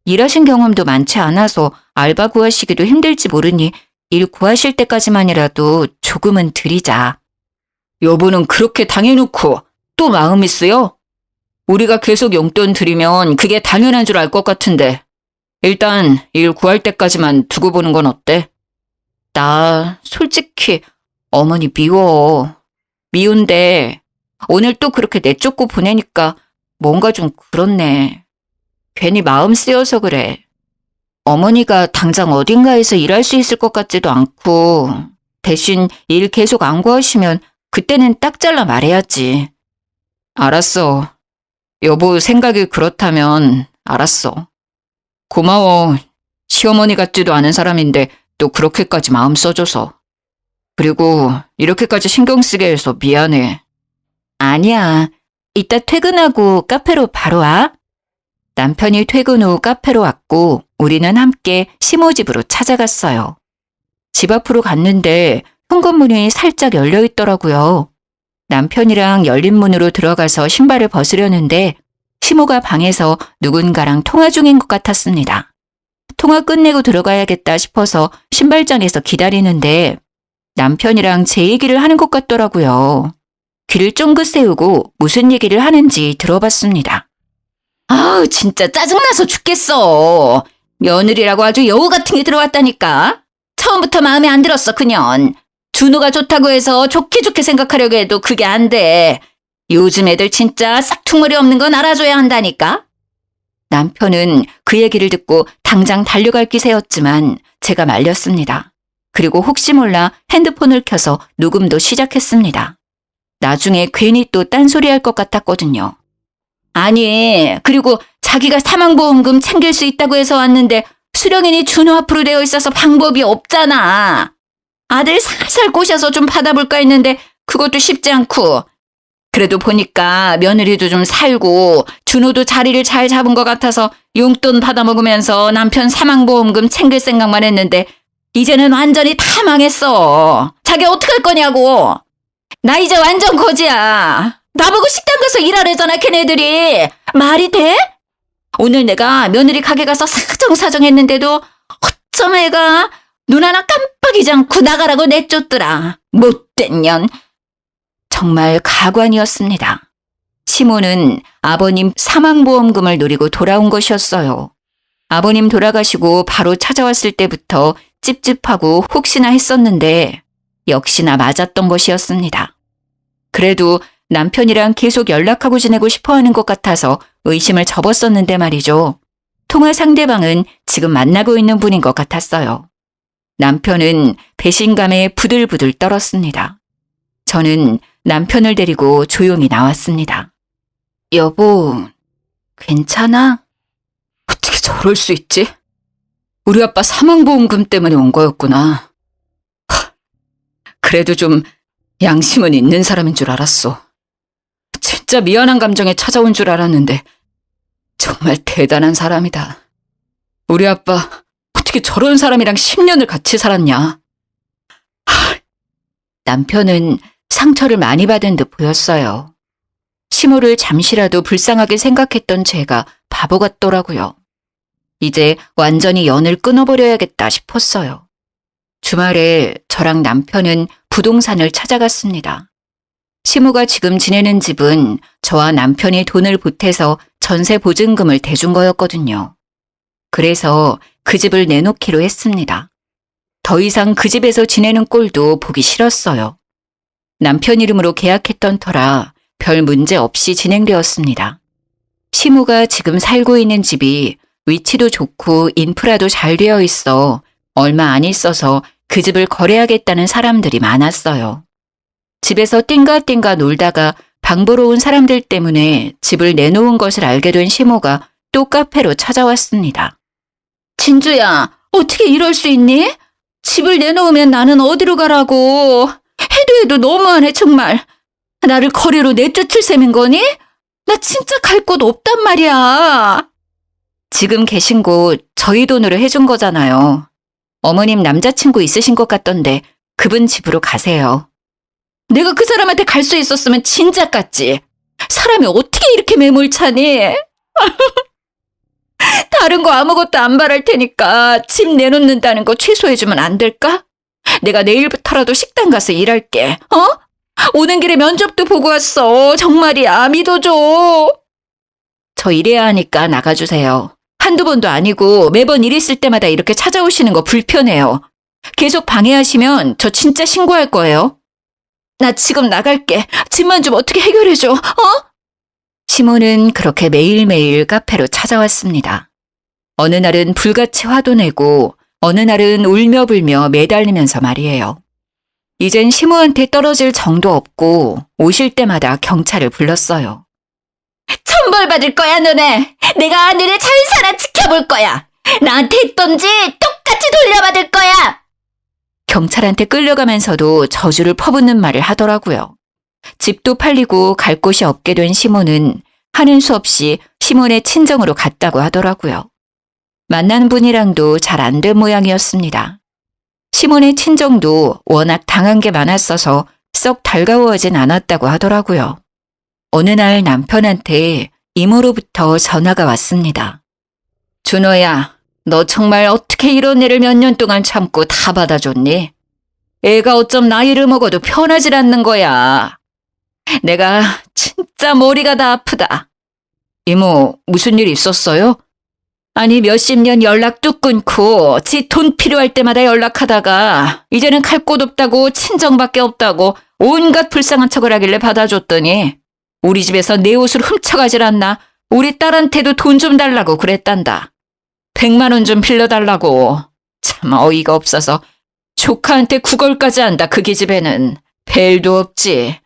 일하신 경험도 많지 않아서 알바 구하시기도 힘들지 모르니 일 구하실 때까지만이라도 조금은 드리자. 여보는 그렇게 당해놓고 또 마음이 쓰여? 우리가 계속 용돈 드리면 그게 당연한 줄 알 것 같은데 일단 일 구할 때까지만 두고 보는 건 어때? 나 솔직히 어머니 미워. 미운데 오늘 또 그렇게 내쫓고 보내니까 뭔가 좀 그렇네. 괜히 마음 쓰여서 그래. 어머니가 당장 어딘가에서 일할 수 있을 것 같지도 않고 대신 일 계속 안 구하시면 그때는 딱 잘라 말해야지. 알았어. 여보 생각이 그렇다면 알았어. 고마워. 시어머니 같지도 않은 사람인데 또 그렇게까지 마음 써줘서. 그리고 이렇게까지 신경 쓰게 해서 미안해. 아니야. 이따 퇴근하고 카페로 바로 와. 남편이 퇴근 후 카페로 왔고 우리는 함께 시모 집으로 찾아갔어요. 집 앞으로 갔는데 현관문이 살짝 열려 있더라고요. 남편이랑 열린 문으로 들어가서 신발을 벗으려는데 시모가 방에서 누군가랑 통화 중인 것 같았습니다. 통화 끝내고 들어가야겠다 싶어서 신발장에서 기다리는데 남편이랑 제 얘기를 하는 것 같더라고요. 귀를 쫑긋 세우고 무슨 얘기를 하는지 들어봤습니다. 아우, 진짜 짜증나서 죽겠어. 며느리라고 아주 여우 같은 게 들어왔다니까. 처음부터 마음에 안 들었어, 그년. 준호가 좋다고 해서 좋게 생각하려고 해도 그게 안 돼. 요즘 애들 진짜 싹퉁머리 없는 건 알아줘야 한다니까. 남편은 그 얘기를 듣고 당장 달려갈 기세였지만 제가 말렸습니다. 그리고 혹시 몰라 핸드폰을 켜서 녹음도 시작했습니다. 나중에 괜히 또 딴소리 할 것 같았거든요. 아니, 그리고 자기가 사망보험금 챙길 수 있다고 해서 왔는데 수령인이 준호 앞으로 되어 있어서 방법이 없잖아. 아들 살살 꼬셔서 좀 받아볼까 했는데 그것도 쉽지 않고. 그래도 보니까 며느리도 좀 살고 준호도 자리를 잘 잡은 것 같아서 용돈 받아먹으면서 남편 사망보험금 챙길 생각만 했는데 이제는 완전히 다 망했어. 자기 어떡할 거냐고. 나 이제 완전 거지야. 나보고 식당 가서 일하래잖아, 걔네들이. 말이 돼? 오늘 내가 며느리 가게 가서 사정사정 했는데도 어쩜 애가 눈 하나 깜빡이지 않고 나가라고 내쫓더라. 못된 년. 정말 가관이었습니다. 시모는 아버님 사망보험금을 노리고 돌아온 것이었어요. 아버님 돌아가시고 바로 찾아왔을 때부터 찝찝하고 혹시나 했었는데 역시나 맞았던 것이었습니다. 그래도 남편이랑 계속 연락하고 지내고 싶어하는 것 같아서 의심을 접었었는데 말이죠. 통화 상대방은 지금 만나고 있는 분인 것 같았어요. 남편은 배신감에 부들부들 떨었습니다. 저는 남편을 데리고 조용히 나왔습니다. 여보, 괜찮아? 어떻게 저럴 수 있지? 우리 아빠 사망보험금 때문에 온 거였구나. 그래도 좀 양심은 있는 사람인 줄 알았어. 진짜 미안한 감정에 찾아온 줄 알았는데 정말 대단한 사람이다. 우리 아빠 어떻게 저런 사람이랑 10년을 같이 살았냐? 남편은 상처를 많이 받은 듯 보였어요. 시모를 잠시라도 불쌍하게 생각했던 제가 바보 같더라고요. 이제 완전히 연을 끊어버려야겠다 싶었어요. 주말에 저랑 남편은 부동산을 찾아갔습니다. 시모가 지금 지내는 집은 저와 남편이 돈을 보태서 전세 보증금을 대준 거였거든요. 그래서 그 집을 내놓기로 했습니다. 더 이상 그 집에서 지내는 꼴도 보기 싫었어요. 남편 이름으로 계약했던 터라 별 문제 없이 진행되었습니다. 시모가 지금 살고 있는 집이 위치도 좋고 인프라도 잘 되어 있어 얼마 안 있어서 그 집을 거래하겠다는 사람들이 많았어요. 집에서 띵가띵가 놀다가 방 보러 온 사람들 때문에 집을 내놓은 것을 알게 된 시모가 또 카페로 찾아왔습니다. 진주야, 어떻게 이럴 수 있니? 집을 내놓으면 나는 어디로 가라고. 해도 너무하네 정말. 나를 거리로 내쫓을 셈인 거니? 나 진짜 갈 곳 없단 말이야. 지금 계신 곳 저희 돈으로 해준 거잖아요. 어머님 남자친구 있으신 것 같던데 그분 집으로 가세요. 내가 그 사람한테 갈 수 있었으면 진작 갔지. 사람이 어떻게 이렇게 매몰차니? 다른 거 아무것도 안 바랄 테니까 집 내놓는다는 거 취소해주면 안 될까? 내가 내일부터라도 식당 가서 일할게. 오는 길에 면접도 보고 왔어. 정말이야. 믿어줘. 저 일해야 하니까 나가주세요. 한두 번도 아니고 매번 일 있을 때마다 이렇게 찾아오시는 거 불편해요. 계속 방해하시면 저 진짜 신고할 거예요. 나 지금 나갈게. 집만 좀 어떻게 해결해줘. 시모는 그렇게 매일매일 카페로 찾아왔습니다. 어느 날은 불같이 화도 내고 어느 날은 울며 불며 매달리면서 말이에요. 이젠 시모한테 떨어질 정도 없고 오실 때마다 경찰을 불렀어요. 천벌받을 거야 너네. 내가 너네 잘 살아 지켜볼 거야. 나한테 했던지 똑같이 돌려받을 거야. 경찰한테 끌려가면서도 저주를 퍼붓는 말을 하더라고요. 집도 팔리고 갈 곳이 없게 된 시모는 하는 수 없이 시몬의 친정으로 갔다고 하더라고요. 만난 분이랑도 잘 안 된 모양이었습니다. 시몬의 친정도 워낙 당한 게 많았어서 썩 달가워하진 않았다고 하더라고요. 어느 날 남편한테 이모로부터 전화가 왔습니다. 준호야, 너 정말 어떻게 이런 일을 몇 년 동안 참고 다 받아줬니? 애가 어쩜 나이를 먹어도 편하질 않는 거야. 내가 진짜 머리가 다 아프다. 이모, 무슨 일 있었어요? 아니, 몇십 년 연락 뚝 끊고 지 돈 필요할 때마다 연락하다가 이제는 갈 곳 없다고 친정밖에 없다고 온갖 불쌍한 척을 하길래 받아줬더니 우리 집에서 내 옷을 훔쳐가질 않나 우리 딸한테도 돈 좀 달라고 그랬단다. 100만 원 좀 빌려달라고. 참 어이가 없어서 조카한테 구걸까지 한다. 그 기집애는. 벨도 없지.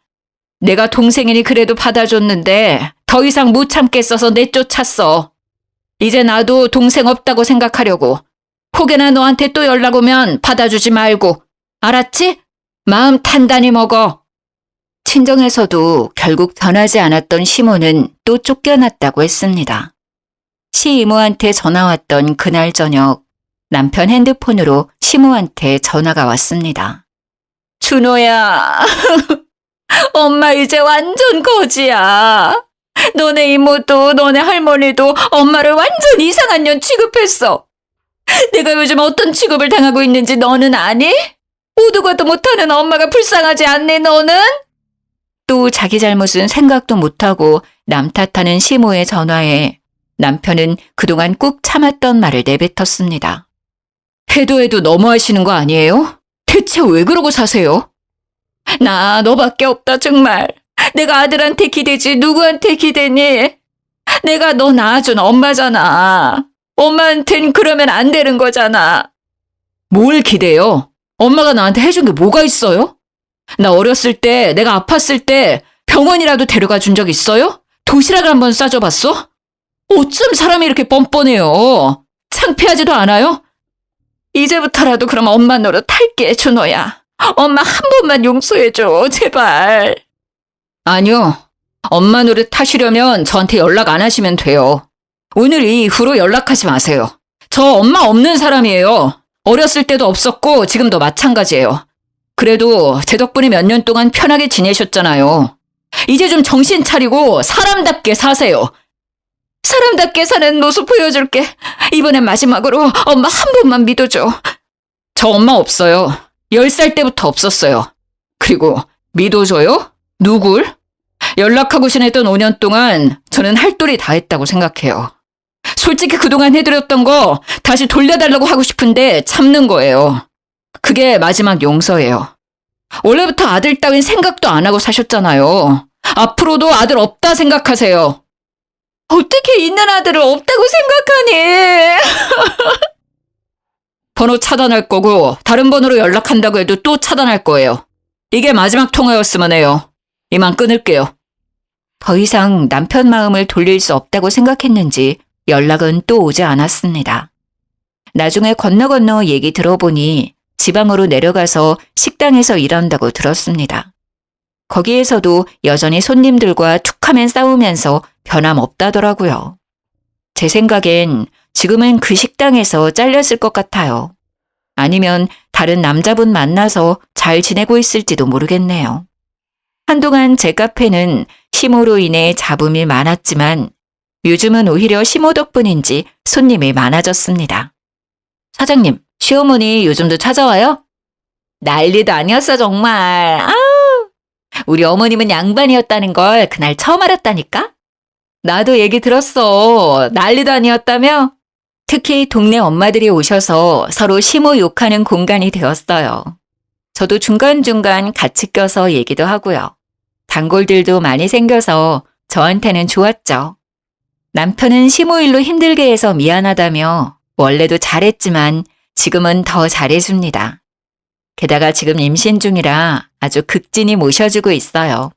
내가 동생이니 그래도 받아줬는데 더 이상 못 참겠어서 내쫓았어. 이제 나도 동생 없다고 생각하려고. 혹여나 너한테 또 연락 오면 받아주지 말고. 알았지? 마음 단단히 먹어. 친정에서도 결국 변하지 않았던 시모는 또 쫓겨났다고 했습니다. 시이모한테 전화 왔던 그날 저녁 남편 핸드폰으로 시모한테 전화가 왔습니다. 준호야, 엄마 이제 완전 거지야. 너네 이모도 너네 할머니도 엄마를 완전 이상한 년 취급했어. 내가 요즘 어떤 취급을 당하고 있는지 너는 아니? 오도 가도 못하는 엄마가 불쌍하지 않니 너는? 또 자기 잘못은 생각도 못하고 남 탓하는 시모의 전화에 남편은 그동안 꾹 참았던 말을 내뱉었습니다. 해도 너무하시는 거 아니에요? 대체 왜 그러고 사세요? 나 너밖에 없다 정말. 내가 아들한테 기대지 누구한테 기대니? 내가 너 낳아준 엄마잖아. 엄마한텐 그러면 안 되는 거잖아. 뭘 기대요? 엄마가 나한테 해준 게 뭐가 있어요? 나 어렸을 때 내가 아팠을 때 병원이라도 데려가 준 적 있어요? 도시락을 한번 싸줘봤어? 어쩜 사람이 이렇게 뻔뻔해요? 창피하지도 않아요? 이제부터라도 그럼 엄마 노릇 할게 준호야. 엄마 한 번만 용서해줘 제발. 아니요. 엄마 노릇 하시려면 저한테 연락 안 하시면 돼요. 오늘 이후로 연락하지 마세요. 저 엄마 없는 사람이에요. 어렸을 때도 없었고 지금도 마찬가지예요. 그래도 제 덕분에 몇 년 동안 편하게 지내셨잖아요. 이제 좀 정신 차리고 사람답게 사세요. 사람답게 사는 모습 보여줄게. 이번엔 마지막으로 엄마 한 번만 믿어줘. 저 엄마 없어요. 10살 때부터 없었어요. 그리고 믿어줘요? 누굴? 연락하고 지냈던 5년 동안 저는 할 도리 다 했다고 생각해요. 솔직히 그동안 해드렸던 거 다시 돌려달라고 하고 싶은데 참는 거예요. 그게 마지막 용서예요. 원래부터 아들 따윈 생각도 안 하고 사셨잖아요. 앞으로도 아들 없다 생각하세요. 어떻게 있는 아들을 없다고 생각하니? 번호 차단할 거고 다른 번호로 연락한다고 해도 또 차단할 거예요. 이게 마지막 통화였으면 해요. 이만 끊을게요. 더 이상 남편 마음을 돌릴 수 없다고 생각했는지 연락은 또 오지 않았습니다. 나중에 건너 얘기 들어보니 지방으로 내려가서 식당에서 일한다고 들었습니다. 거기에서도 여전히 손님들과 툭하면 싸우면서 변함없다더라고요. 제 생각엔 지금은 그 식당에서 잘렸을 것 같아요. 아니면 다른 남자분 만나서 잘 지내고 있을지도 모르겠네요. 한동안 제 카페는 시모로 인해 잡음이 많았지만 요즘은 오히려 시모 덕분인지 손님이 많아졌습니다. 사장님, 시어머니 요즘도 찾아와요? 난리도 아니었어 정말. 아우, 우리 어머님은 양반이었다는 걸 그날 처음 알았다니까? 나도 얘기 들었어. 난리도 아니었다며? 특히 동네 엄마들이 오셔서 서로 시모 욕하는 공간이 되었어요. 저도 중간중간 같이 껴서 얘기도 하고요. 단골들도 많이 생겨서 저한테는 좋았죠. 남편은 시모 일로 힘들게 해서 미안하다며 원래도 잘했지만 지금은 더 잘해줍니다. 게다가 지금 임신 중이라 아주 극진히 모셔주고 있어요.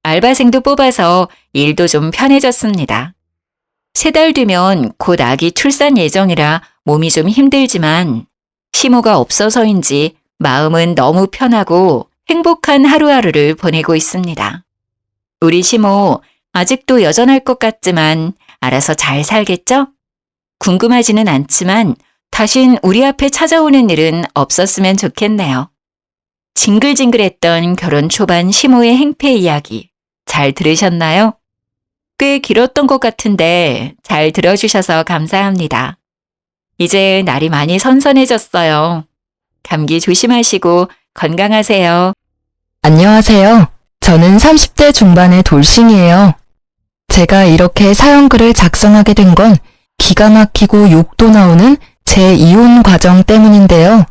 알바생도 뽑아서 일도 좀 편해졌습니다. 3달 뒤면 곧 아기 출산 예정이라 몸이 좀 힘들지만 시모가 없어서인지 마음은 너무 편하고 행복한 하루하루를 보내고 있습니다. 우리 시모 아직도 여전할 것 같지만 알아서 잘 살겠죠? 궁금하지는 않지만 다신 우리 앞에 찾아오는 일은 없었으면 좋겠네요. 징글징글했던 결혼 초반 시모의 행패 이야기 잘 들으셨나요? 꽤 길었던 것 같은데 잘 들어주셔서 감사합니다. 이제 날이 많이 선선해졌어요. 감기 조심하시고 건강하세요. 안녕하세요. 저는 30대 중반의 돌싱이에요. 제가 이렇게 사연글을 작성하게 된 건 기가 막히고 욕도 나오는 제 이혼 과정 때문인데요.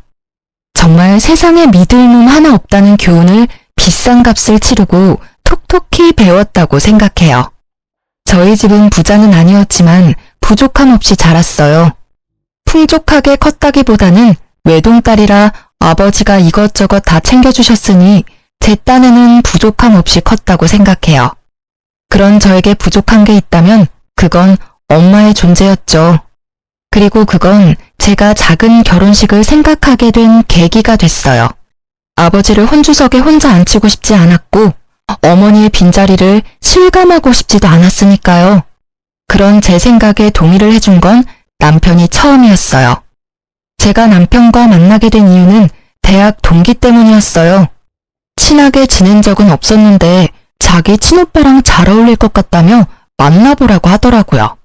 정말 세상에 믿을 놈 하나 없다는 교훈을 비싼 값을 치르고 톡톡히 배웠다고 생각해요. 저희 집은 부자는 아니었지만 부족함 없이 자랐어요. 풍족하게 컸다기보다는 외동딸이라 아버지가 이것저것 다 챙겨주셨으니 제 딴에는 부족함 없이 컸다고 생각해요. 그런 저에게 부족한 게 있다면 그건 엄마의 존재였죠. 그리고 그건 제가 작은 결혼식을 생각하게 된 계기가 됐어요. 아버지를 혼주석에 혼자 앉히고 싶지 않았고 어머니의 빈자리를 실감하고 싶지도 않았으니까요. 그런 제 생각에 동의를 해준 건 남편이 처음이었어요. 제가 남편과 만나게 된 이유는 대학 동기 때문이었어요. 친하게 지낸 적은 없었는데 자기 친오빠랑 잘 어울릴 것 같다며 만나보라고 하더라고요.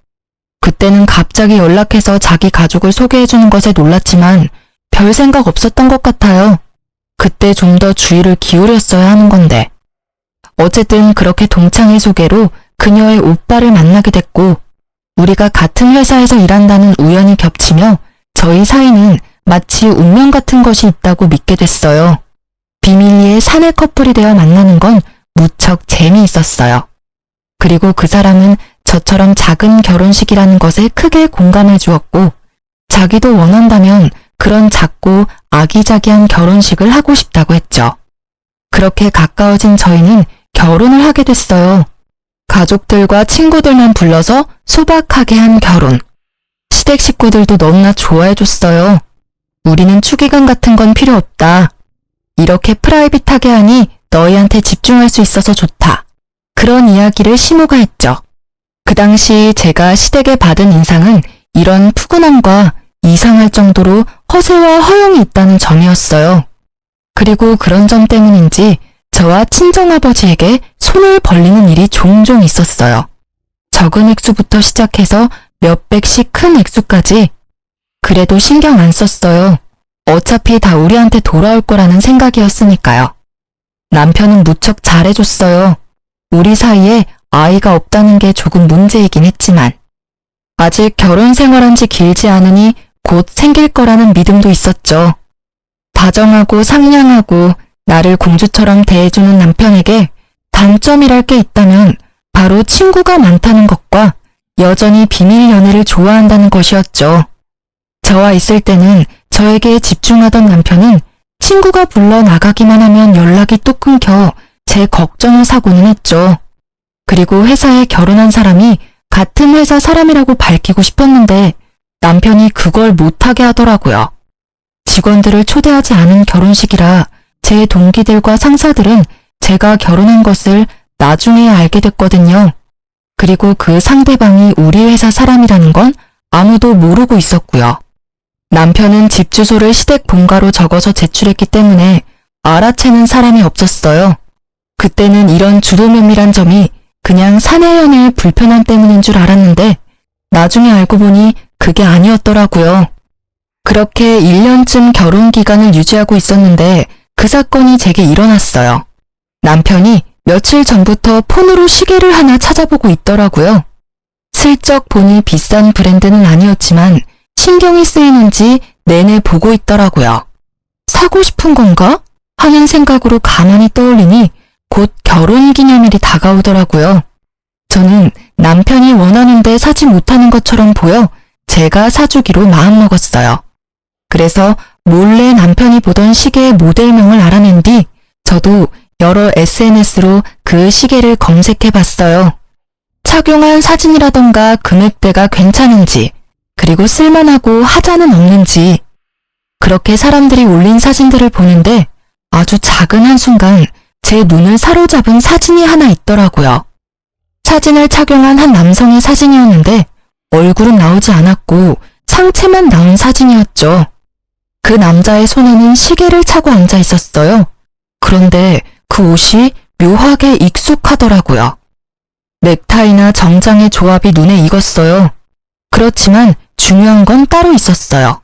그때는 갑자기 연락해서 자기 가족을 소개해주는 것에 놀랐지만 별 생각 없었던 것 같아요. 그때 좀 더 주의를 기울였어야 하는 건데. 어쨌든 그렇게 동창의 소개로 그녀의 오빠를 만나게 됐고 우리가 같은 회사에서 일한다는 우연이 겹치며 저희 사이는 마치 운명 같은 것이 있다고 믿게 됐어요. 비밀리에 사내 커플이 되어 만나는 건 무척 재미있었어요. 그리고 그 사람은 저처럼 작은 결혼식이라는 것에 크게 공감해 주었고 자기도 원한다면 그런 작고 아기자기한 결혼식을 하고 싶다고 했죠. 그렇게 가까워진 저희는 결혼을 하게 됐어요. 가족들과 친구들만 불러서 소박하게 한 결혼. 시댁 식구들도 너무나 좋아해줬어요. 우리는 축의금 같은 건 필요 없다. 이렇게 프라이빗하게 하니 너희한테 집중할 수 있어서 좋다. 그런 이야기를 시모가 했죠. 그 당시 제가 시댁에 받은 인상은 이런 푸근함과 이상할 정도로 허세와 허영이 있다는 점이었어요. 그리고 그런 점 때문인지 저와 친정아버지에게 손을 벌리는 일이 종종 있었어요. 적은 액수부터 시작해서 몇백씩 큰 액수까지. 그래도 신경 안 썼어요. 어차피 다 우리한테 돌아올 거라는 생각이었으니까요. 남편은 무척 잘해줬어요. 우리 사이에 아이가 없다는 게 조금 문제이긴 했지만 아직 결혼 생활한 지 길지 않으니 곧 생길 거라는 믿음도 있었죠. 다정하고 상냥하고 나를 공주처럼 대해주는 남편에게 단점이랄 게 있다면 바로 친구가 많다는 것과 여전히 비밀 연애를 좋아한다는 것이었죠. 저와 있을 때는 저에게 집중하던 남편은 친구가 불러 나가기만 하면 연락이 또 끊겨 제 걱정을 사고는 했죠. 그리고 회사에 결혼한 사람이 같은 회사 사람이라고 밝히고 싶었는데 남편이 그걸 못하게 하더라고요. 직원들을 초대하지 않은 결혼식이라 제 동기들과 상사들은 제가 결혼한 것을 나중에 알게 됐거든요. 그리고 그 상대방이 우리 회사 사람이라는 건 아무도 모르고 있었고요. 남편은 집 주소를 시댁 본가로 적어서 제출했기 때문에 알아채는 사람이 없었어요. 그때는 이런 주도면밀한 점이 그냥 사내 연애의 불편함 때문인 줄 알았는데 나중에 알고 보니 그게 아니었더라고요. 그렇게 1년쯤 결혼 기간을 유지하고 있었는데 그 사건이 제게 일어났어요. 남편이 며칠 전부터 폰으로 시계를 하나 찾아보고 있더라고요. 슬쩍 보니 비싼 브랜드는 아니었지만 신경이 쓰이는지 내내 보고 있더라고요. 사고 싶은 건가? 하는 생각으로 가만히 떠올리니 곧 결혼기념일이 다가오더라고요. 저는 남편이 원하는데 사지 못하는 것처럼 보여 제가 사주기로 마음먹었어요. 그래서 몰래 남편이 보던 시계의 모델명을 알아낸 뒤 저도 여러 SNS로 그 시계를 검색해봤어요. 착용한 사진이라던가 금액대가 괜찮은지, 그리고 쓸만하고 하자는 없는지. 그렇게 사람들이 올린 사진들을 보는데 아주 작은 한순간 제 눈을 사로잡은 사진이 하나 있더라고요. 사진을 착용한 한 남성의 사진이었는데 얼굴은 나오지 않았고 상체만 나온 사진이었죠. 그 남자의 손에는 시계를 차고 앉아 있었어요. 그런데 그 옷이 묘하게 익숙하더라고요. 넥타이나 정장의 조합이 눈에 익었어요. 그렇지만 중요한 건 따로 있었어요.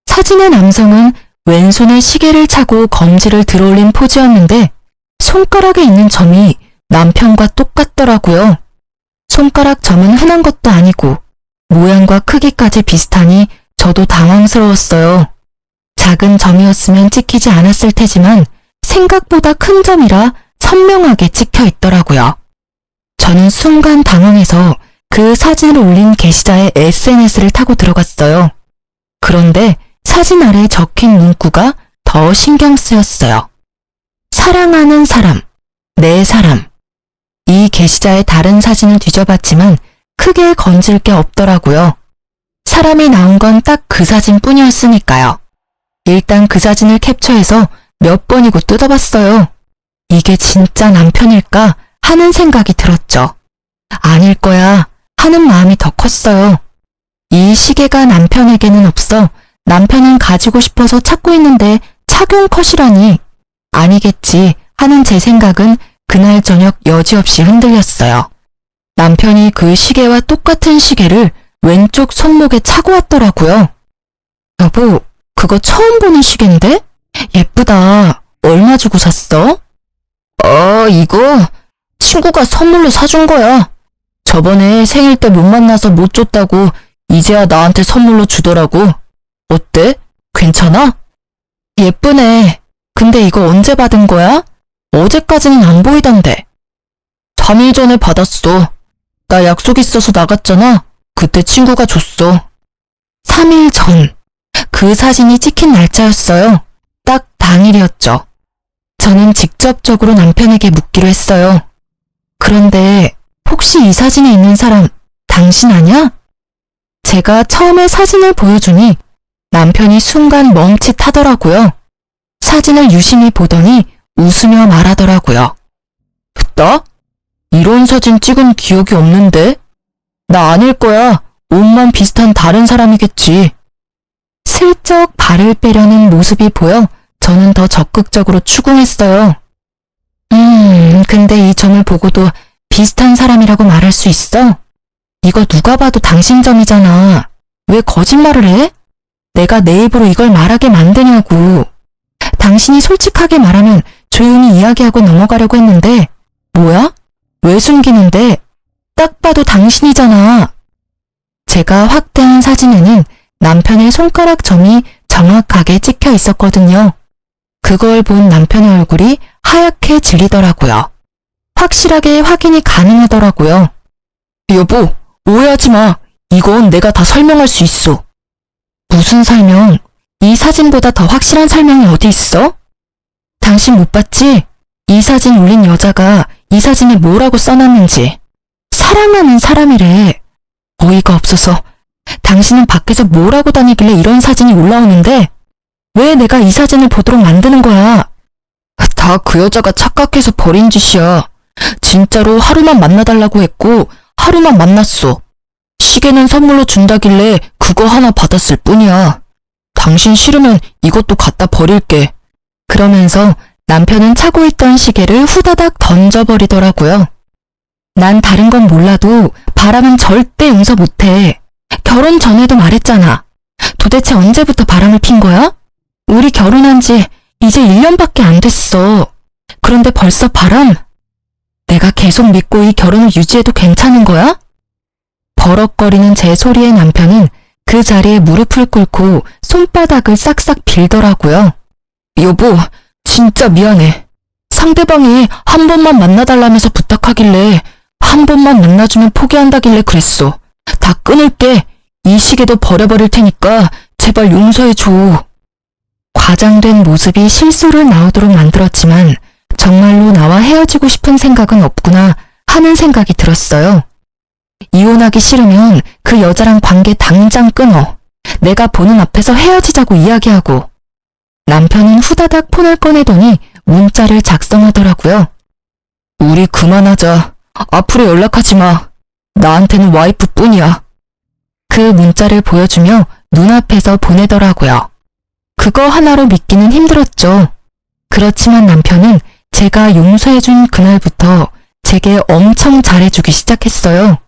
사진의 남성은 왼손에 시계를 차고 검지를 들어올린 포즈였는데 손가락에 있는 점이 남편과 똑같더라고요. 손가락 점은 흔한 것도 아니고 모양과 크기까지 비슷하니 저도 당황스러웠어요. 작은 점이었으면 찍히지 않았을 테지만 생각보다 큰 점이라 선명하게 찍혀 있더라고요. 저는 순간 당황해서 그 사진을 올린 게시자의 SNS를 타고 들어갔어요. 그런데 사진 아래 적힌 문구가 더 신경 쓰였어요. 사랑하는 사람, 내 사람. 이 게시자의 다른 사진을 뒤져봤지만 크게 건질 게 없더라고요. 사람이 나온 건 딱 그 사진뿐이었으니까요. 일단 그 사진을 캡처해서 몇 번이고 뜯어봤어요. 이게 진짜 남편일까 하는 생각이 들었죠. 아닐 거야 하는 마음이 더 컸어요. 이 시계가 남편에게는 없어 남편은 가지고 싶어서 찾고 있는데 착용 컷이라니 아니겠지 하는 제 생각은 그날 저녁 여지없이 흔들렸어요. 남편이 그 시계와 똑같은 시계를 왼쪽 손목에 차고 왔더라고요. 여보, 그거 처음 보는 시계인데? 예쁘다. 얼마 주고 샀어? 이거 친구가 선물로 사준 거야. 저번에 생일 때 못 만나서 못 줬다고 이제야 나한테 선물로 주더라고. 어때? 괜찮아? 예쁘네. 근데 이거 언제 받은 거야? 어제까지는 안 보이던데. 3일 전에 받았어. 나 약속 있어서 나갔잖아. 그때 친구가 줬어. 3일 전. 그 사진이 찍힌 날짜였어요. 딱 당일이었죠. 저는 직접적으로 남편에게 묻기로 했어요. 그런데 혹시 이 사진에 있는 사람 당신 아냐? 제가 처음에 사진을 보여주니 남편이 순간 멈칫하더라고요. 사진을 유심히 보더니 웃으며 말하더라고요. 나? 이런 사진 찍은 기억이 없는데? 나 아닐 거야. 옷만 비슷한 다른 사람이겠지. 슬쩍 발을 빼려는 모습이 보여 저는 더 적극적으로 추궁했어요. 근데 이 점을 보고도 비슷한 사람이라고 말할 수 있어? 이거 누가 봐도 당신 점이잖아. 왜 거짓말을 해? 내가 내 입으로 이걸 말하게 만드냐고. 당신이 솔직하게 말하면 조용히 이야기하고 넘어가려고 했는데 뭐야? 왜 숨기는데? 딱 봐도 당신이잖아. 제가 확대한 사진에는 남편의 손가락 점이 정확하게 찍혀 있었거든요. 그걸 본 남편의 얼굴이 하얗게 질리더라고요. 확실하게 확인이 가능하더라고요. 여보, 오해하지 마. 이건 내가 다 설명할 수 있어. 무슨 설명? 이 사진보다 더 확실한 설명이 어디 있어? 당신 못 봤지? 이 사진 올린 여자가 이 사진에 뭐라고 써놨는지. 사랑하는 사람이래. 어이가 없어서 당신은 밖에서 뭐라고 다니길래 이런 사진이 올라오는데 왜 내가 이 사진을 보도록 만드는 거야? 다 그 여자가 착각해서 버린 짓이야. 진짜로 하루만 만나달라고 했고 하루만 만났어. 시계는 선물로 준다길래 그거 하나 받았을 뿐이야. 당신 싫으면 이것도 갖다 버릴게. 그러면서 남편은 차고 있던 시계를 후다닥 던져버리더라고요. 난 다른 건 몰라도 바람은 절대 용서 못해. 결혼 전에도 말했잖아. 도대체 언제부터 바람을 핀 거야? 우리 결혼한 지 이제 1년밖에 안 됐어. 그런데 벌써 바람? 내가 계속 믿고 이 결혼을 유지해도 괜찮은 거야? 버럭거리는 제 소리에 남편은 그 자리에 무릎을 꿇고 손바닥을 싹싹 빌더라고요. 여보, 진짜 미안해. 상대방이 한 번만 만나달라면서 부탁하길래 한 번만 만나주면 포기한다길래 그랬어. 다 끊을게. 이 시계도 버려버릴 테니까 제발 용서해줘. 과장된 모습이 실수를 나오도록 만들었지만 정말로 나와 헤어지고 싶은 생각은 없구나 하는 생각이 들었어요. 이혼하기 싫으면 그 여자랑 관계 당장 끊어. 내가 보는 앞에서 헤어지자고 이야기하고. 남편은 후다닥 폰을 꺼내더니 문자를 작성하더라고요. 우리 그만하자. 앞으로 연락하지 마. 나한테는 와이프뿐이야. 그 문자를 보여주며 눈앞에서 보내더라고요. 그거 하나로 믿기는 힘들었죠. 그렇지만 남편은 제가 용서해준 그날부터 제게 엄청 잘해주기 시작했어요.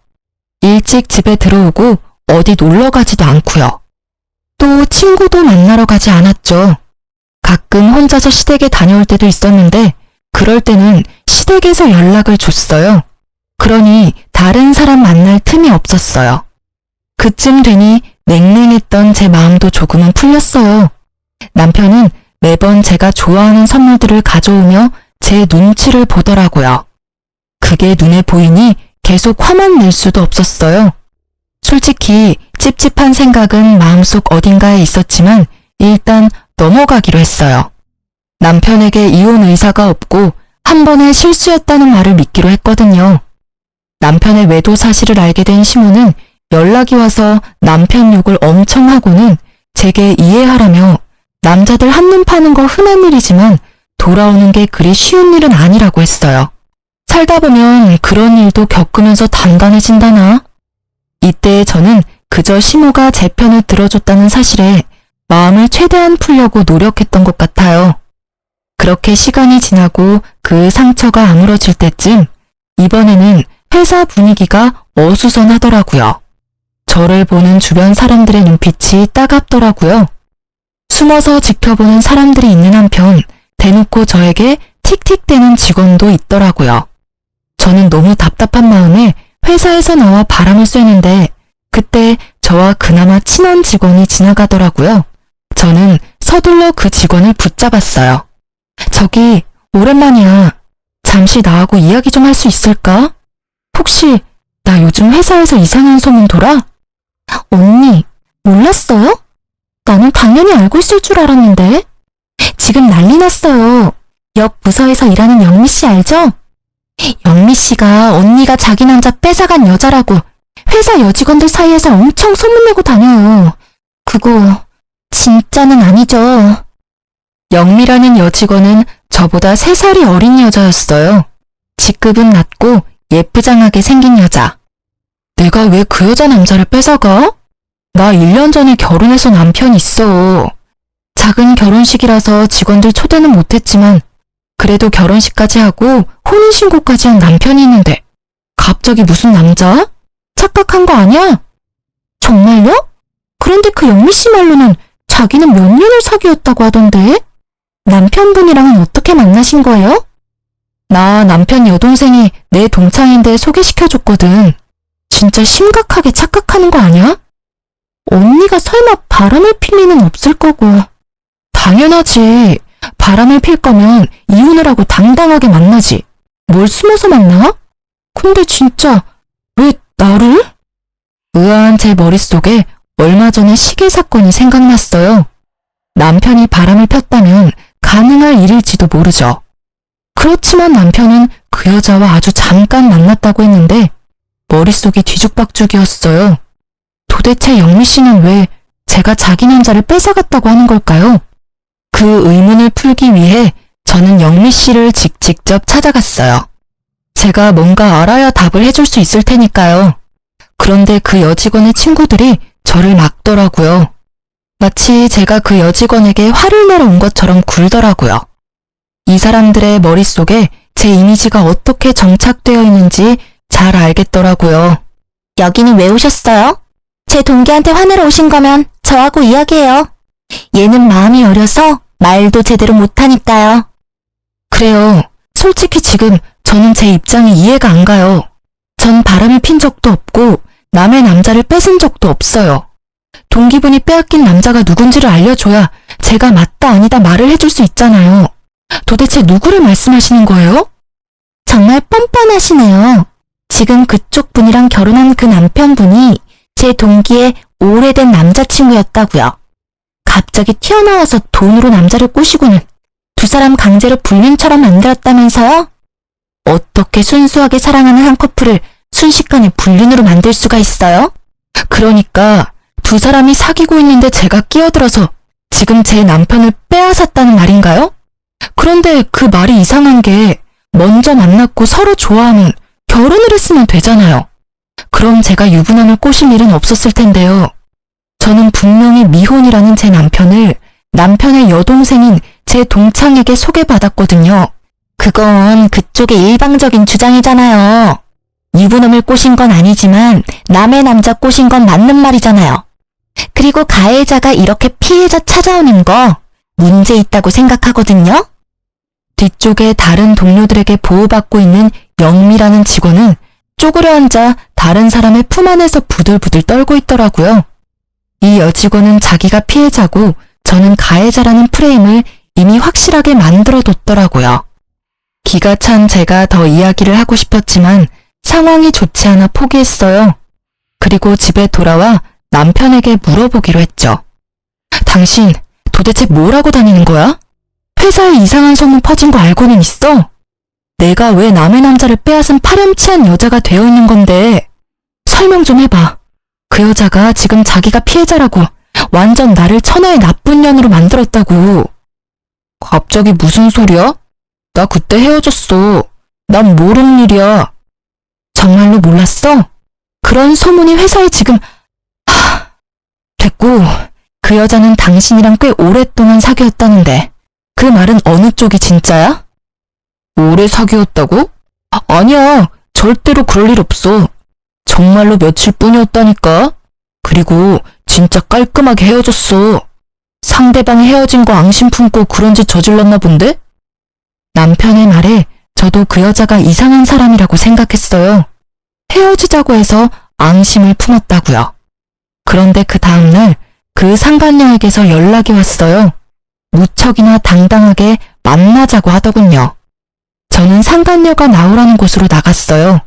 일찍 집에 들어오고 어디 놀러 가지도 않고요. 또 친구도 만나러 가지 않았죠. 가끔 혼자서 시댁에 다녀올 때도 있었는데 그럴 때는 시댁에서 연락을 줬어요. 그러니 다른 사람 만날 틈이 없었어요. 그쯤 되니 냉랭했던 제 마음도 조금은 풀렸어요. 남편은 매번 제가 좋아하는 선물들을 가져오며 제 눈치를 보더라고요. 그게 눈에 보이니 계속 화만 낼 수도 없었어요. 솔직히 찝찝한 생각은 마음속 어딘가에 있었지만 일단 넘어가기로 했어요. 남편에게 이혼 의사가 없고 한 번의 실수였다는 말을 믿기로 했거든요. 남편의 외도 사실을 알게 된 시모는 연락이 와서 남편 욕을 엄청 하고는 제게 이해하라며 남자들 한눈 파는 거 흔한 일이지만 돌아오는 게 그리 쉬운 일은 아니라고 했어요. 살다 보면 그런 일도 겪으면서 단단해진다나? 이때 저는 그저 시모가 제 편을 들어줬다는 사실에 마음을 최대한 풀려고 노력했던 것 같아요. 그렇게 시간이 지나고 그 상처가 아물어질 때쯤 이번에는 회사 분위기가 어수선하더라고요. 저를 보는 주변 사람들의 눈빛이 따갑더라고요. 숨어서 지켜보는 사람들이 있는 한편 대놓고 저에게 틱틱대는 직원도 있더라고요. 저는 너무 답답한 마음에 회사에서 나와 바람을 쐬는데 그때 저와 그나마 친한 직원이 지나가더라고요. 저는 서둘러 그 직원을 붙잡았어요. 저기 오랜만이야. 잠시 나하고 이야기 좀 할 수 있을까? 혹시 나 요즘 회사에서 이상한 소문 돌아? 언니, 몰랐어요? 나는 당연히 알고 있을 줄 알았는데. 지금 난리 났어요. 옆 부서에서 일하는 영미 씨 알죠? 영미 씨가 언니가 자기 남자 뺏어간 여자라고 회사 여직원들 사이에서 엄청 소문내고 다녀요. 그거 진짜는 아니죠. 영미라는 여직원은 저보다 3살이 어린 여자였어요. 직급은 낮고 예쁘장하게 생긴 여자. 내가 왜 그 여자 남자를 뺏어가? 나 1년 전에 결혼해서 남편이 있어. 작은 결혼식이라서 직원들 초대는 못했지만 그래도 결혼식까지 하고 혼인신고까지 한 남편이 있는데 갑자기 무슨 남자? 착각한 거 아니야? 정말요? 그런데 그 영미 씨 말로는 자기는 몇 년을 사귀었다고 하던데? 남편분이랑은 어떻게 만나신 거예요? 나 남편 여동생이 내 동창인데 소개시켜줬거든. 진짜 심각하게 착각하는 거 아니야? 언니가 설마 바람을 필 리는 없을 거고. 당연하지. 바람을 필 거면 이혼을 하고 당당하게 만나지. 뭘 숨어서 만나? 근데 진짜 왜 나를? 의아한 제 머릿속에 얼마 전에 시계 사건이 생각났어요. 남편이 바람을 폈다면 가능할 일일지도 모르죠. 그렇지만 남편은 그 여자와 아주 잠깐 만났다고 했는데 머릿속이 뒤죽박죽이었어요. 도대체 영미 씨는 왜 제가 자기 남자를 뺏어갔다고 하는 걸까요? 그 의문을 풀기 위해 저는 영미 씨를 직접 찾아갔어요. 제가 뭔가 알아야 답을 해줄 수 있을 테니까요. 그런데 그 여직원의 친구들이 저를 막더라고요. 마치 제가 그 여직원에게 화를 내러 온 것처럼 굴더라고요. 이 사람들의 머릿속에 제 이미지가 어떻게 정착되어 있는지 잘 알겠더라고요. 여기는 왜 오셨어요? 제 동기한테 화내러 오신 거면 저하고 이야기해요. 얘는 마음이 어려서 말도 제대로 못하니까요. 그래요. 솔직히 지금 저는 제 입장이 이해가 안 가요. 전 바람을 핀 적도 없고 남의 남자를 뺏은 적도 없어요. 동기분이 빼앗긴 남자가 누군지를 알려줘야 제가 맞다 아니다 말을 해줄 수 있잖아요. 도대체 누구를 말씀하시는 거예요? 정말 뻔뻔하시네요. 지금 그쪽 분이랑 결혼한 그 남편분이 제 동기의 오래된 남자친구였다고요. 갑자기 튀어나와서 돈으로 남자를 꼬시고는 두 사람 강제로 불륜처럼 만들었다면서요? 어떻게 순수하게 사랑하는 한 커플을 순식간에 불륜으로 만들 수가 있어요? 그러니까 두 사람이 사귀고 있는데 제가 끼어들어서 지금 제 남편을 빼앗았다는 말인가요? 그런데 그 말이 이상한 게 먼저 만났고 서로 좋아하면 결혼을 했으면 되잖아요. 그럼 제가 유부남을 꼬실 일은 없었을 텐데요. 저는 분명히 미혼이라는 제 남편을 남편의 여동생인 제 동창에게 소개받았거든요. 그건 그쪽의 일방적인 주장이잖아요. 유부남을 꼬신 건 아니지만 남의 남자 꼬신 건 맞는 말이잖아요. 그리고 가해자가 이렇게 피해자 찾아오는 거 문제 있다고 생각하거든요. 뒤쪽에 다른 동료들에게 보호받고 있는 영미라는 직원은 쪼그려 앉아 다른 사람의 품 안에서 부들부들 떨고 있더라고요. 이 여직원은 자기가 피해자고 저는 가해자라는 프레임을 이미 확실하게 만들어뒀더라고요. 기가 찬 제가 더 이야기를 하고 싶었지만 상황이 좋지 않아 포기했어요. 그리고 집에 돌아와 남편에게 물어보기로 했죠. 당신 도대체 뭘 하고 다니는 거야? 회사에 이상한 소문 퍼진 거 알고는 있어? 내가 왜 남의 남자를 빼앗은 파렴치한 여자가 되어 있는 건데 설명 좀 해봐. 그 여자가 지금 자기가 피해자라고 완전 나를 천하의 나쁜 년으로 만들었다고. 갑자기 무슨 소리야? 나 그때 헤어졌어. 난 모르는 일이야. 정말로 몰랐어? 그런 소문이 회사에 지금... 됐고, 그 여자는 당신이랑 꽤 오랫동안 사귀었다는데 그 말은 어느 쪽이 진짜야? 오래 사귀었다고? 아니야, 절대로 그럴 일 없어. 정말로 며칠뿐이었다니까. 그리고 진짜 깔끔하게 헤어졌어. 상대방이 헤어진 거 앙심 품고 그런 짓 저질렀나 본데? 남편의 말에 저도 그 여자가 이상한 사람이라고 생각했어요. 헤어지자고 해서 앙심을 품었다고요. 그런데 그 다음날 그 상간녀에게서 연락이 왔어요. 무척이나 당당하게 만나자고 하더군요. 저는 상간녀가 나오라는 곳으로 나갔어요.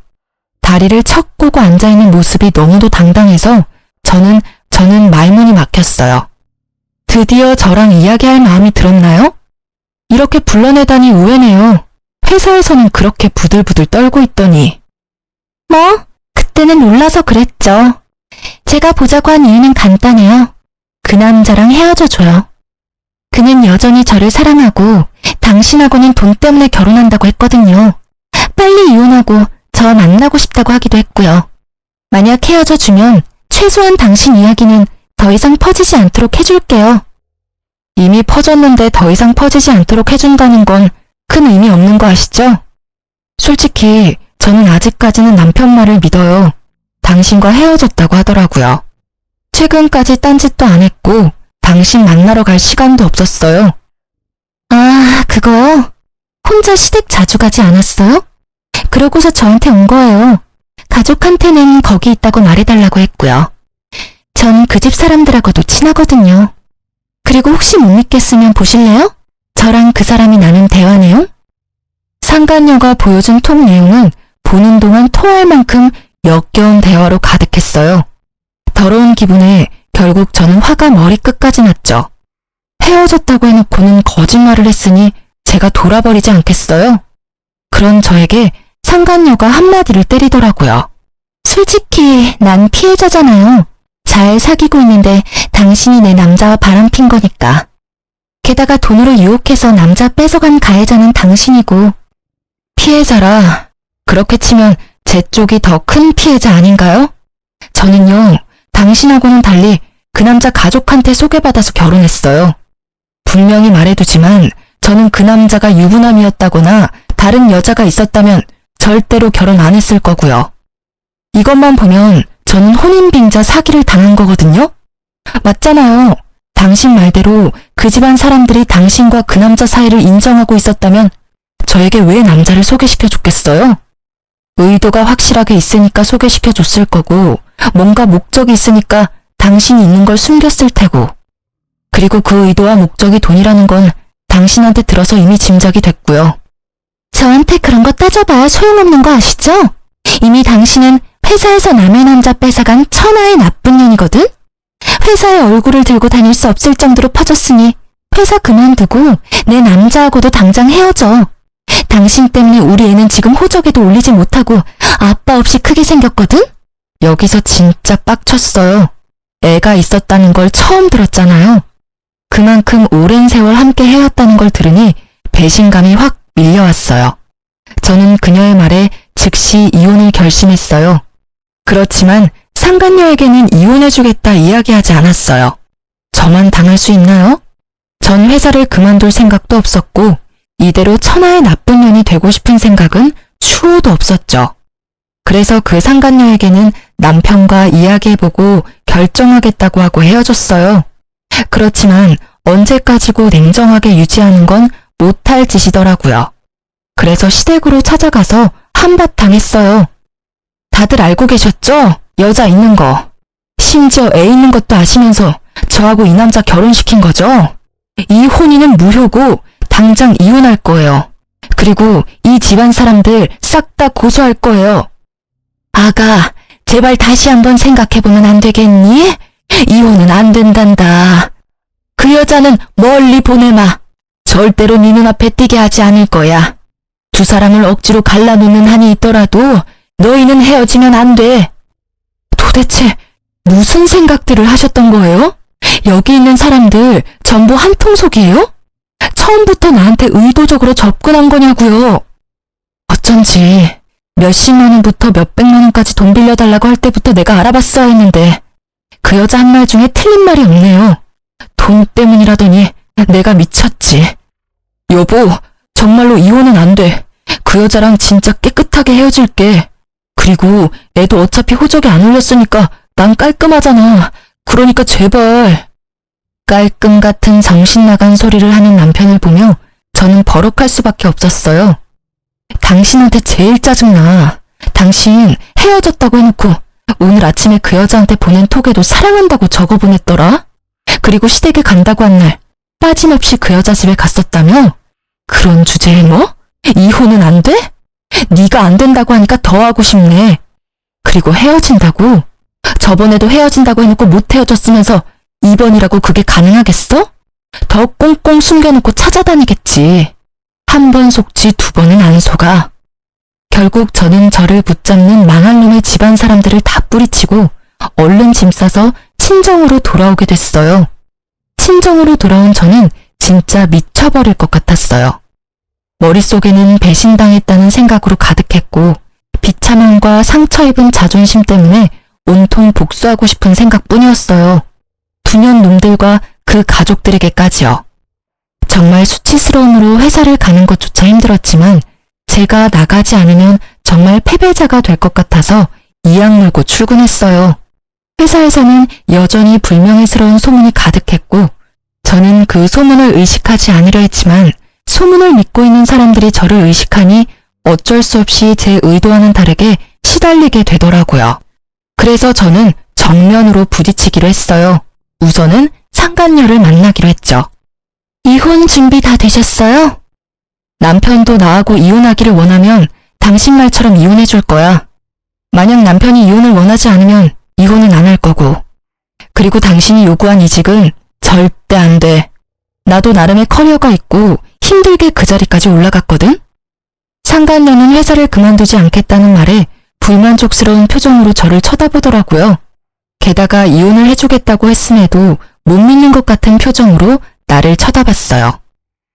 다리를 척 꼬고 앉아있는 모습이 너무도 당당해서 저는 말문이 막혔어요. 드디어 저랑 이야기할 마음이 들었나요? 이렇게 불러내다니 우연해요. 회사에서는 그렇게 부들부들 떨고 있더니. 뭐, 그때는 놀라서 그랬죠. 제가 보자고 한 이유는 간단해요. 그 남자랑 헤어져줘요. 그는 여전히 저를 사랑하고 당신하고는 돈 때문에 결혼한다고 했거든요. 빨리 이혼하고 저 만나고 싶다고 하기도 했고요. 만약 헤어져주면 최소한 당신 이야기는 더 이상 퍼지지 않도록 해줄게요. 이미 퍼졌는데 더 이상 퍼지지 않도록 해준다는 건 큰 의미 없는 거 아시죠? 솔직히 저는 아직까지는 남편 말을 믿어요. 당신과 헤어졌다고 하더라고요. 최근까지 딴짓도 안 했고 당신 만나러 갈 시간도 없었어요. 아, 그거요? 혼자 시댁 자주 가지 않았어요? 그러고서 저한테 온 거예요. 가족한테는 거기 있다고 말해달라고 했고요. 전 그 집 사람들하고도 친하거든요. 그리고 혹시 못 믿겠으면 보실래요? 저랑 그 사람이 나눈 대화 내용? 상간녀가 보여준 톡 내용은 보는 동안 토할 만큼 역겨운 대화로 가득했어요. 더러운 기분에 결국 저는 화가 머리끝까지 났죠. 헤어졌다고 해놓고는 거짓말을 했으니 제가 돌아버리지 않겠어요? 그런 저에게 상간녀가 한마디를 때리더라고요. 솔직히 난 피해자잖아요. 잘 사귀고 있는데 당신이 내 남자와 바람핀 거니까. 게다가 돈으로 유혹해서 남자 뺏어간 가해자는 당신이고. 피해자라. 그렇게 치면 제 쪽이 더 큰 피해자 아닌가요? 저는요, 당신하고는 달리 그 남자 가족한테 소개받아서 결혼했어요. 분명히 말해두지만 저는 그 남자가 유부남이었다거나 다른 여자가 있었다면 절대로 결혼 안 했을 거고요. 이것만 보면 저는 혼인빙자 사기를 당한 거거든요? 맞잖아요. 당신 말대로 그 집안 사람들이 당신과 그 남자 사이를 인정하고 있었다면 저에게 왜 남자를 소개시켜줬겠어요? 의도가 확실하게 있으니까 소개시켜줬을 거고 뭔가 목적이 있으니까 당신이 있는 걸 숨겼을 테고 그리고 그 의도와 목적이 돈이라는 건 당신한테 들어서 이미 짐작이 됐고요. 저한테 그런 거 따져봐야 소용없는 거 아시죠? 이미 당신은 회사에서 남의 남자 뺏어간 천하의 나쁜 년이거든? 회사에 얼굴을 들고 다닐 수 없을 정도로 퍼졌으니 회사 그만두고 내 남자하고도 당장 헤어져. 당신 때문에 우리 애는 지금 호적에도 올리지 못하고 아빠 없이 크게 생겼거든? 여기서 진짜 빡쳤어요. 애가 있었다는 걸 처음 들었잖아요. 그만큼 오랜 세월 함께 해왔다는 걸 들으니 배신감이 확 밀려왔어요. 저는 그녀의 말에 즉시 이혼을 결심했어요. 그렇지만 상간녀에게는 이혼해주겠다 이야기하지 않았어요. 저만 당할 수 있나요? 전 회사를 그만둘 생각도 없었고 이대로 천하의 나쁜 년이 되고 싶은 생각은 추호도 없었죠. 그래서 그 상간녀에게는 남편과 이야기해보고 결정하겠다고 하고 헤어졌어요. 그렇지만 언제까지고 냉정하게 유지하는 건 못할 짓이더라고요. 그래서 시댁으로 찾아가서 한바탕 했어요. 다들 알고 계셨죠? 여자 있는 거. 심지어 애 있는 것도 아시면서 저하고 이 남자 결혼시킨 거죠? 이 혼인은 무효고 당장 이혼할 거예요. 그리고 이 집안 사람들 싹 다 고소할 거예요. 아가, 제발 다시 한번 생각해보면 안 되겠니? 이혼은 안 된단다. 그 여자는 멀리 보내마. 절대로 네 눈앞에 띄게 하지 않을 거야. 두 사람을 억지로 갈라놓는 한이 있더라도 너희는 헤어지면 안 돼. 도대체 무슨 생각들을 하셨던 거예요? 여기 있는 사람들 전부 한통속이에요? 처음부터 나한테 의도적으로 접근한 거냐고요. 어쩐지 몇십만 원부터 몇백만 원까지 돈 빌려달라고 할 때부터 내가 알아봤어야 했는데 그 여자 한 말 중에 틀린 말이 없네요. 돈 때문이라더니 내가 미쳤지. 여보, 정말로 이혼은 안 돼. 그 여자랑 진짜 깨끗하게 헤어질게. 그리고 애도 어차피 호적에 안 올렸으니까 난 깔끔하잖아. 그러니까 제발. 깔끔 같은 정신 나간 소리를 하는 남편을 보며 저는 버럭할 수밖에 없었어요. 당신한테 제일 짜증나. 당신 헤어졌다고 해놓고 오늘 아침에 그 여자한테 보낸 톡에도 사랑한다고 적어보냈더라. 그리고 시댁에 간다고 한 날 빠짐없이 그 여자 집에 갔었다며? 그런 주제에 뭐? 이혼은 안 돼? 네가 안 된다고 하니까 더 하고 싶네. 그리고 헤어진다고? 저번에도 헤어진다고 해놓고 못 헤어졌으면서 이번이라고 그게 가능하겠어? 더 꽁꽁 숨겨놓고 찾아다니겠지. 한 번 속지 두 번은 안 속아. 결국 저는 저를 붙잡는 망할 놈의 집안 사람들을 다 뿌리치고 얼른 짐 싸서 친정으로 돌아오게 됐어요. 친정으로 돌아온 저는 진짜 미쳐버릴 것 같았어요. 머릿속에는 배신당했다는 생각으로 가득했고 비참함과 상처 입은 자존심 때문에 온통 복수하고 싶은 생각뿐이었어요. 두년 놈들과 그 가족들에게까지요. 정말 수치스러움으로 회사를 가는 것조차 힘들었지만 제가 나가지 않으면 정말 패배자가 될 것 같아서 이악 물고 출근했어요. 회사에서는 여전히 불명예스러운 소문이 가득했고 저는 그 소문을 의식하지 않으려 했지만 소문을 믿고 있는 사람들이 저를 의식하니 어쩔 수 없이 제 의도와는 다르게 시달리게 되더라고요. 그래서 저는 정면으로 부딪히기로 했어요. 우선은 상간녀를 만나기로 했죠. 이혼 준비 다 되셨어요? 남편도 나하고 이혼하기를 원하면 당신 말처럼 이혼해 줄 거야. 만약 남편이 이혼을 원하지 않으면 이혼은 안 할 거고. 그리고 당신이 요구한 이직은 절대 안 돼. 나도 나름의 커리어가 있고 힘들게 그 자리까지 올라갔거든? 상간녀는 회사를 그만두지 않겠다는 말에 불만족스러운 표정으로 저를 쳐다보더라고요. 게다가 이혼을 해주겠다고 했음에도 못 믿는 것 같은 표정으로 나를 쳐다봤어요.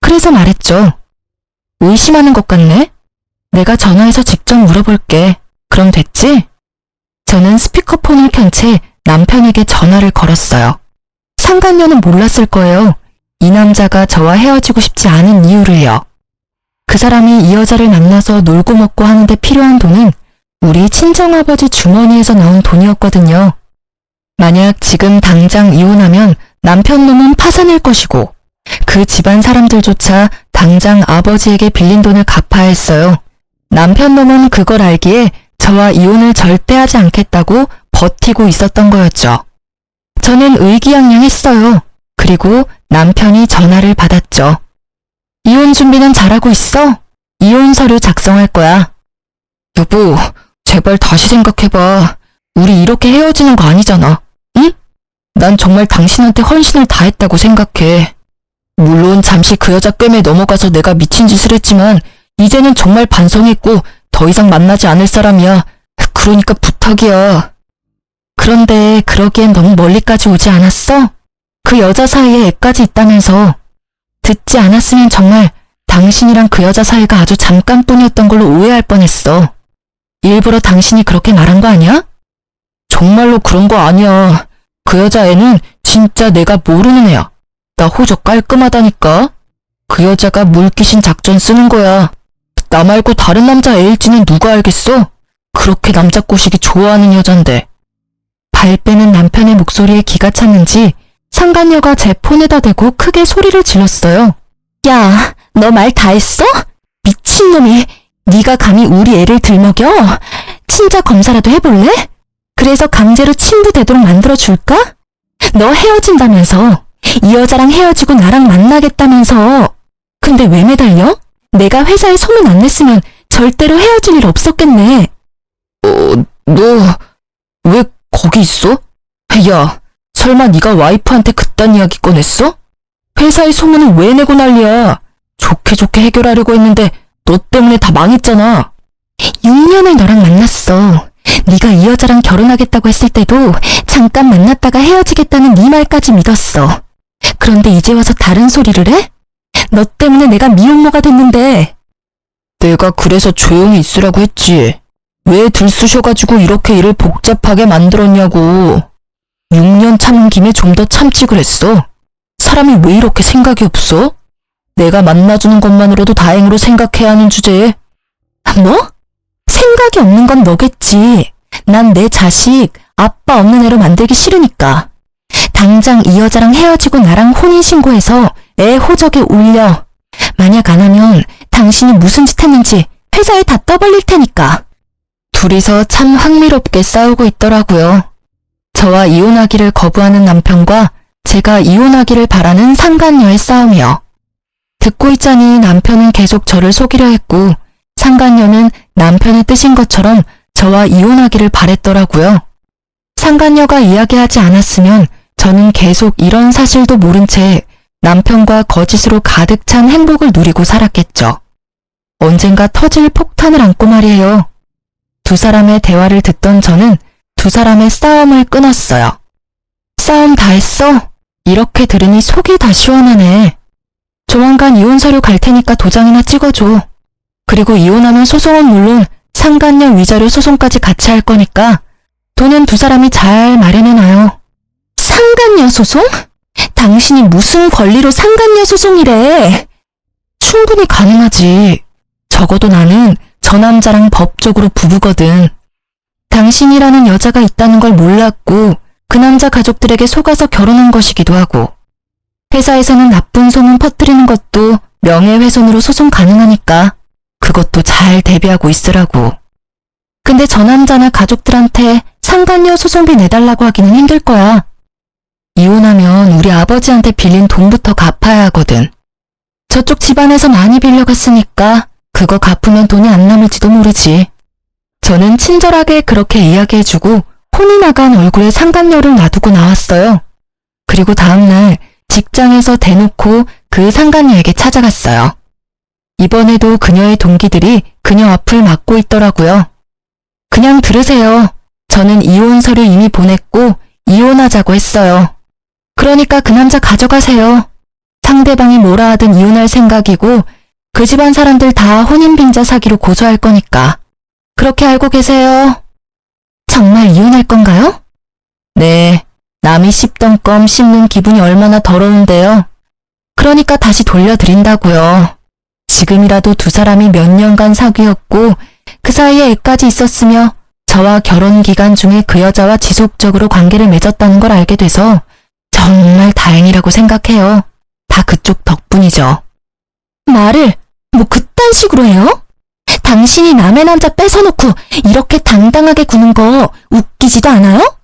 그래서 말했죠. 의심하는 것 같네? 내가 전화해서 직접 물어볼게. 그럼 됐지? 저는 스피커폰을 켠 채 남편에게 전화를 걸었어요. 상간녀는 몰랐을 거예요. 이 남자가 저와 헤어지고 싶지 않은 이유를요. 그 사람이 이 여자를 만나서 놀고 먹고 하는데 필요한 돈은 우리 친정아버지 주머니에서 나온 돈이었거든요. 만약 지금 당장 이혼하면 남편 놈은 파산할 것이고 그 집안 사람들조차 당장 아버지에게 빌린 돈을 갚아야 했어요. 남편 놈은 그걸 알기에 저와 이혼을 절대 하지 않겠다고 버티고 있었던 거였죠. 저는 의기양양했어요. 그리고 남편이 전화를 받았죠. 이혼 준비는 잘하고 있어? 이혼 서류 작성할 거야. 여보, 제발 다시 생각해봐. 우리 이렇게 헤어지는 거 아니잖아. 응? 난 정말 당신한테 헌신을 다했다고 생각해. 물론 잠시 그 여자 꿰매 넘어가서 내가 미친 짓을 했지만 이제는 정말 반성했고 더 이상 만나지 않을 사람이야. 그러니까 부탁이야. 그런데 그러기엔 너무 멀리까지 오지 않았어? 그 여자 사이에 애까지 있다면서. 듣지 않았으면 정말 당신이랑 그 여자 사이가 아주 잠깐뿐이었던 걸로 오해할 뻔했어. 일부러 당신이 그렇게 말한 거 아니야? 정말로 그런 거 아니야. 그 여자애는 진짜 내가 모르는 애야. 나 호적 깔끔하다니까. 그 여자가 물귀신 작전 쓰는 거야. 나 말고 다른 남자 애일지는 누가 알겠어? 그렇게 남자 꼬시기 좋아하는 여잔데. 발 빼는 남편의 목소리에 기가 찼는지 상간녀가 제 폰에다 대고 크게 소리를 질렀어요. 야, 너 말 다 했어? 미친놈이, 네가 감히 우리 애를 들먹여? 친자 검사라도 해볼래? 그래서 강제로 친부되도록 만들어줄까? 너 헤어진다면서. 이 여자랑 헤어지고 나랑 만나겠다면서. 근데 왜 매달려? 내가 회사에 소문 안 냈으면 절대로 헤어질 일 없었겠네. 너 왜 거기 있어? 야, 설마 네가 와이프한테 그딴 이야기 꺼냈어? 회사에 소문을 왜 내고 난리야? 좋게 좋게 해결하려고 했는데 너 때문에 다 망했잖아. 6년을 너랑 만났어. 네가 이 여자랑 결혼하겠다고 했을 때도 잠깐 만났다가 헤어지겠다는 네 말까지 믿었어. 그런데 이제 와서 다른 소리를 해? 너 때문에 내가 미혼모가 됐는데. 내가 그래서 조용히 있으라고 했지. 왜 들쑤셔가지고 이렇게 일을 복잡하게 만들었냐고. 6년 참은 김에 좀 더 참지 그랬어. 사람이 왜 이렇게 생각이 없어? 내가 만나주는 것만으로도 다행으로 생각해야 하는 주제에. 뭐? 생각이 없는 건 너겠지. 난 내 자식, 아빠 없는 애로 만들기 싫으니까. 당장 이 여자랑 헤어지고 나랑 혼인신고해서 애 호적에 올려. 만약 안 하면 당신이 무슨 짓 했는지 회사에 다 떠벌릴 테니까. 둘이서 참 흥미롭게 싸우고 있더라고요. 저와 이혼하기를 거부하는 남편과 제가 이혼하기를 바라는 상간녀의 싸움이요. 듣고 있자니 남편은 계속 저를 속이려 했고 상간녀는 남편의 뜻인 것처럼 저와 이혼하기를 바랬더라고요. 상간녀가 이야기하지 않았으면 저는 계속 이런 사실도 모른 채 남편과 거짓으로 가득 찬 행복을 누리고 살았겠죠. 언젠가 터질 폭탄을 안고 말이에요. 두 사람의 대화를 듣던 저는 두 사람의 싸움을 끊었어요. 싸움 다 했어? 이렇게 들으니 속이 다 시원하네. 조만간 이혼 서류 갈 테니까 도장이나 찍어줘. 그리고 이혼하면 소송은 물론 상간녀 위자료 소송까지 같이 할 거니까 돈은 두 사람이 잘 마련해놔요. 상간녀 소송? 당신이 무슨 권리로 상간녀 소송이래? 충분히 가능하지. 적어도 나는 저 남자랑 법적으로 부부거든. 당신이라는 여자가 있다는 걸 몰랐고 그 남자 가족들에게 속아서 결혼한 것이기도 하고 회사에서는 나쁜 소문 퍼뜨리는 것도 명예훼손으로 소송 가능하니까 그것도 잘 대비하고 있으라고. 근데 저 남자나 가족들한테 상간녀 소송비 내달라고 하기는 힘들 거야. 이혼하면 우리 아버지한테 빌린 돈부터 갚아야 하거든. 저쪽 집안에서 많이 빌려갔으니까 그거 갚으면 돈이 안 남을지도 모르지. 저는 친절하게 그렇게 이야기해주고 혼이 나간 얼굴에 상간녀를 놔두고 나왔어요. 그리고 다음날 직장에서 대놓고 그 상간녀에게 찾아갔어요. 이번에도 그녀의 동기들이 그녀 앞을 막고 있더라고요. 그냥 들으세요. 저는 이혼 서류 이미 보냈고 이혼하자고 했어요. 그러니까 그 남자 가져가세요. 상대방이 뭐라 하든 이혼할 생각이고 그 집안 사람들 다 혼인빙자 사기로 고소할 거니까. 그렇게 알고 계세요. 정말 이혼할 건가요? 네, 남이 씹던 껌 씹는 기분이 얼마나 더러운데요. 그러니까 다시 돌려드린다고요. 지금이라도 두 사람이 몇 년간 사귀었고 그 사이에 애까지 있었으며 저와 결혼 기간 중에 그 여자와 지속적으로 관계를 맺었다는 걸 알게 돼서 정말 다행이라고 생각해요. 다 그쪽 덕분이죠. 말을 뭐 그딴 식으로 해요? 당신이 남의 남자 뺏어놓고 이렇게 당당하게 구는 거 웃기지도 않아요?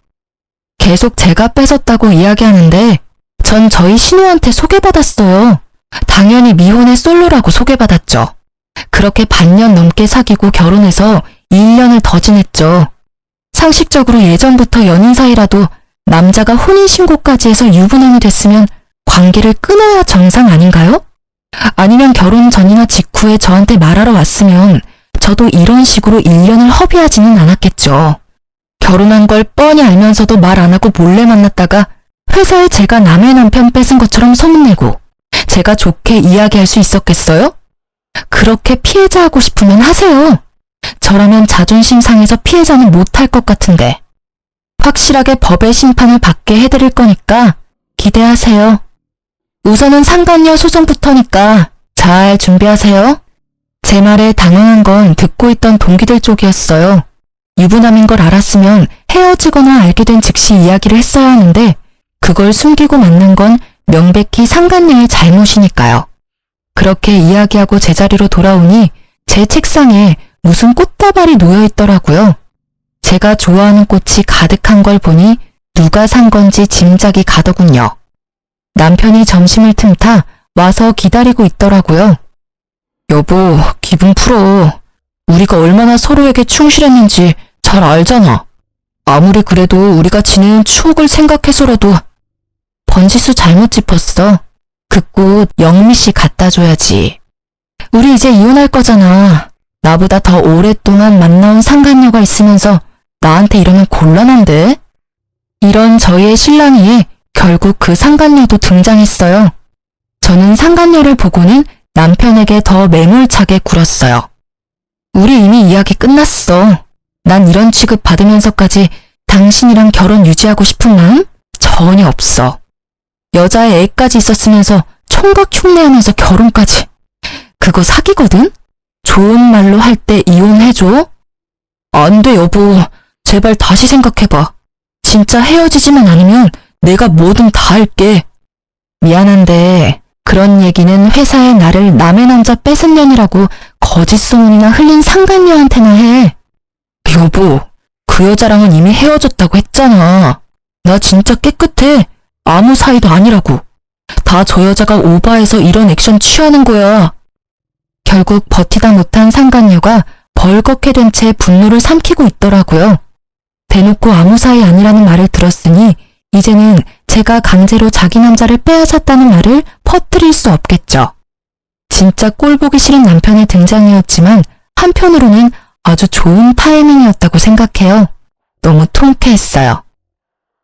계속 제가 뺏었다고 이야기하는데 전 저희 신우한테 소개받았어요. 당연히 미혼의 솔로라고 소개받았죠. 그렇게 반년 넘게 사귀고 결혼해서 1년을 더 지냈죠. 상식적으로 예전부터 연인 사이라도 남자가 혼인신고까지 해서 유부남이 됐으면 관계를 끊어야 정상 아닌가요? 아니면 결혼 전이나 직후에 저한테 말하러 왔으면 저도 이런 식으로 1년을 허비하지는 않았겠죠. 결혼한 걸 뻔히 알면서도 말 안 하고 몰래 만났다가 회사에 제가 남의 남편 뺏은 것처럼 소문내고 제가 좋게 이야기할 수 있었겠어요? 그렇게 피해자하고 싶으면 하세요. 저라면 자존심 상해서 피해자는 못할 것 같은데. 확실하게 법의 심판을 받게 해드릴 거니까 기대하세요. 우선은 상간녀 소송부터니까 잘 준비하세요. 제 말에 당황한 건 듣고 있던 동기들 쪽이었어요. 유부남인 걸 알았으면 헤어지거나 알게 된 즉시 이야기를 했어야 하는데 그걸 숨기고 만난 건 명백히 상간녀의 잘못이니까요. 그렇게 이야기하고 제자리로 돌아오니 제 책상에 무슨 꽃다발이 놓여 있더라고요. 제가 좋아하는 꽃이 가득한 걸 보니 누가 산 건지 짐작이 가더군요. 남편이 점심을 틈타 와서 기다리고 있더라고요. 여보, 기분 풀어. 우리가 얼마나 서로에게 충실했는지 잘 알잖아. 아무리 그래도 우리가 지낸 추억을 생각해서라도. 번지수 잘못 짚었어. 그 꽃 영미 씨 갖다 줘야지. 우리 이제 이혼할 거잖아. 나보다 더 오랫동안 만나온 상간녀가 있으면서 나한테 이러면 곤란한데? 이런 저희의 신랑이 결국 그 상간녀도 등장했어요. 저는 상간녀를 보고는 남편에게 더 매몰차게 굴었어요. 우리 이미 이야기 끝났어. 난 이런 취급 받으면서까지 당신이랑 결혼 유지하고 싶은 마음 전혀 없어. 여자의 애까지 있었으면서 총각 흉내하면서 결혼까지. 그거 사기거든? 좋은 말로 할 때 이혼해줘? 안 돼, 여보. 제발 다시 생각해봐. 진짜 헤어지지만 않으면 내가 뭐든 다 할게. 미안한데 그런 얘기는 회사에 나를 남의 남자 뺏은 년이라고 거짓 소문이나 흘린 상간녀한테나 해. 여보, 그 여자랑은 이미 헤어졌다고 했잖아. 나 진짜 깨끗해. 아무 사이도 아니라고. 다 저 여자가 오바해서 이런 액션 취하는 거야. 결국 버티다 못한 상간녀가 벌겋게 된 채 분노를 삼키고 있더라고요. 대놓고 아무 사이 아니라는 말을 들었으니 이제는 제가 강제로 자기 남자를 빼앗았다는 말을 퍼뜨릴 수 없겠죠. 진짜 꼴보기 싫은 남편의 등장이었지만 한편으로는 아주 좋은 타이밍이었다고 생각해요. 너무 통쾌했어요.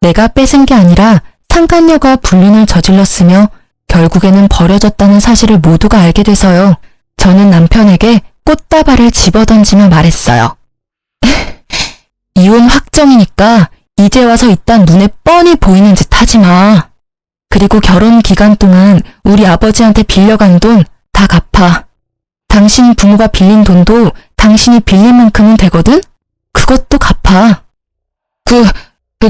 내가 뺏은 게 아니라 상간녀가 불륜을 저질렀으며 결국에는 버려졌다는 사실을 모두가 알게 돼서요. 저는 남편에게 꽃다발을 집어던지며 말했어요. 이혼 확정이니까 이제 와서 이딴 눈에 뻔히 보이는 짓 하지 마. 그리고 결혼 기간 동안 우리 아버지한테 빌려간 돈 다 갚아. 당신 부모가 빌린 돈도 당신이 빌린 만큼은 되거든? 그것도 갚아.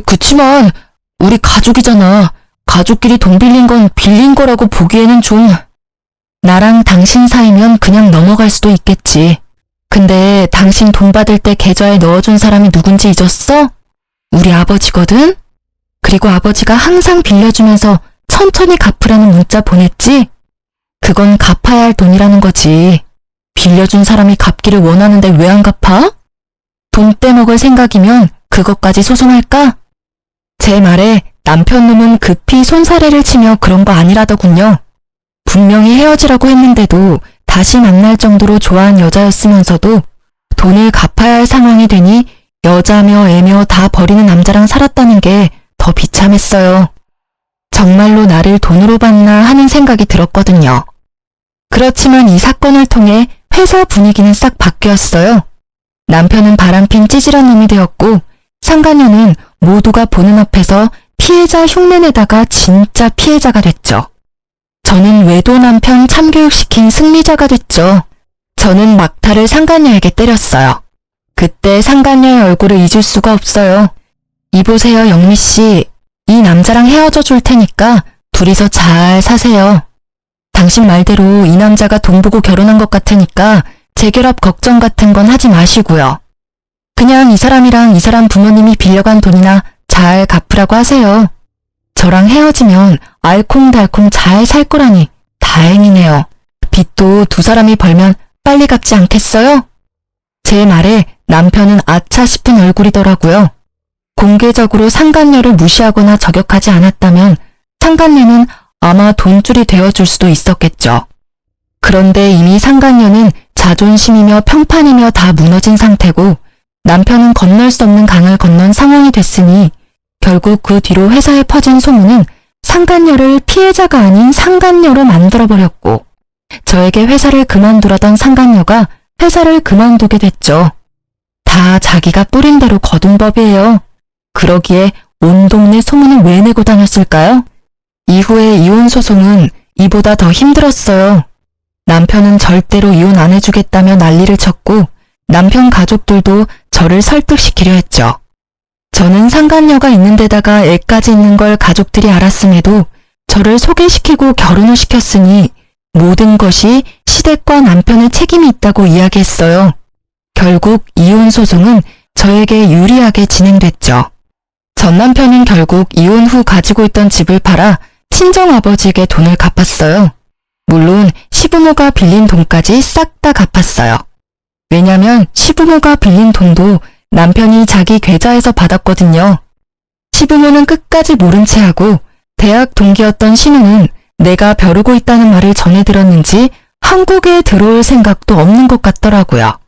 그치만 우리 가족이잖아. 가족끼리 돈 빌린 건 빌린 거라고 보기에는 좀. 나랑 당신 사이면 그냥 넘어갈 수도 있겠지. 근데 당신 돈 받을 때 계좌에 넣어준 사람이 누군지 잊었어? 우리 아버지거든? 그리고 아버지가 항상 빌려주면서 천천히 갚으라는 문자 보냈지? 그건 갚아야 할 돈이라는 거지. 빌려준 사람이 갚기를 원하는데 왜 안 갚아? 돈 떼먹을 생각이면 그것까지 소송할까? 제 말에 남편 놈은 급히 손사래를 치며 그런 거 아니라더군요. 분명히 헤어지라고 했는데도 다시 만날 정도로 좋아한 여자였으면서도 돈을 갚아야 할 상황이 되니 여자며 애며 다 버리는 남자랑 살았다는 게 더 비참했어요. 정말로 나를 돈으로 봤나 하는 생각이 들었거든요. 그렇지만 이 사건을 통해 회사 분위기는 싹 바뀌었어요. 남편은 바람핀 찌질한 놈이 되었고 상간녀는 모두가 보는 앞에서 피해자 흉내내다가 진짜 피해자가 됐죠. 저는 외도 남편 참교육시킨 승리자가 됐죠. 저는 막타를 상간녀에게 때렸어요. 그때 상간녀의 얼굴을 잊을 수가 없어요. 이보세요, 영미씨. 이 남자랑 헤어져 줄 테니까 둘이서 잘 사세요. 당신 말대로 이 남자가 돈 보고 결혼한 것 같으니까 재결합 걱정 같은 건 하지 마시고요. 그냥 이 사람이랑 이 사람 부모님이 빌려간 돈이나 잘 갚으라고 하세요. 저랑 헤어지면 알콩달콩 잘 살 거라니 다행이네요. 빚도 두 사람이 벌면 빨리 갚지 않겠어요? 제 말에 남편은 아차 싶은 얼굴이더라고요. 공개적으로 상간녀를 무시하거나 저격하지 않았다면 상간녀는 아마 돈줄이 되어줄 수도 있었겠죠. 그런데 이미 상간녀는 자존심이며 평판이며 다 무너진 상태고 남편은 건널 수 없는 강을 건넌 상황이 됐으니 결국 그 뒤로 회사에 퍼진 소문은 상간녀를 피해자가 아닌 상간녀로 만들어버렸고 저에게 회사를 그만두라던 상간녀가 회사를 그만두게 됐죠. 다 자기가 뿌린 대로 거둔 법이에요. 그러기에 온 동네 소문을 왜 내고 다녔을까요? 이후에 이혼 소송은 이보다 더 힘들었어요. 남편은 절대로 이혼 안 해주겠다며 난리를 쳤고 남편 가족들도 저를 설득시키려 했죠. 저는 상간녀가 있는 데다가 애까지 있는 걸 가족들이 알았음에도 저를 소개시키고 결혼을 시켰으니 모든 것이 시댁과 남편의 책임이 있다고 이야기했어요. 결국 이혼 소송은 저에게 유리하게 진행됐죠. 전 남편은 결국 이혼 후 가지고 있던 집을 팔아 친정아버지에게 돈을 갚았어요. 물론 시부모가 빌린 돈까지 싹 다 갚았어요. 왜냐면 시부모가 빌린 돈도 남편이 자기 계좌에서 받았거든요. 시부모는 끝까지 모른 채 하고 대학 동기였던 신우는 내가 벼르고 있다는 말을 전해 들었는지 한국에 들어올 생각도 없는 것 같더라고요.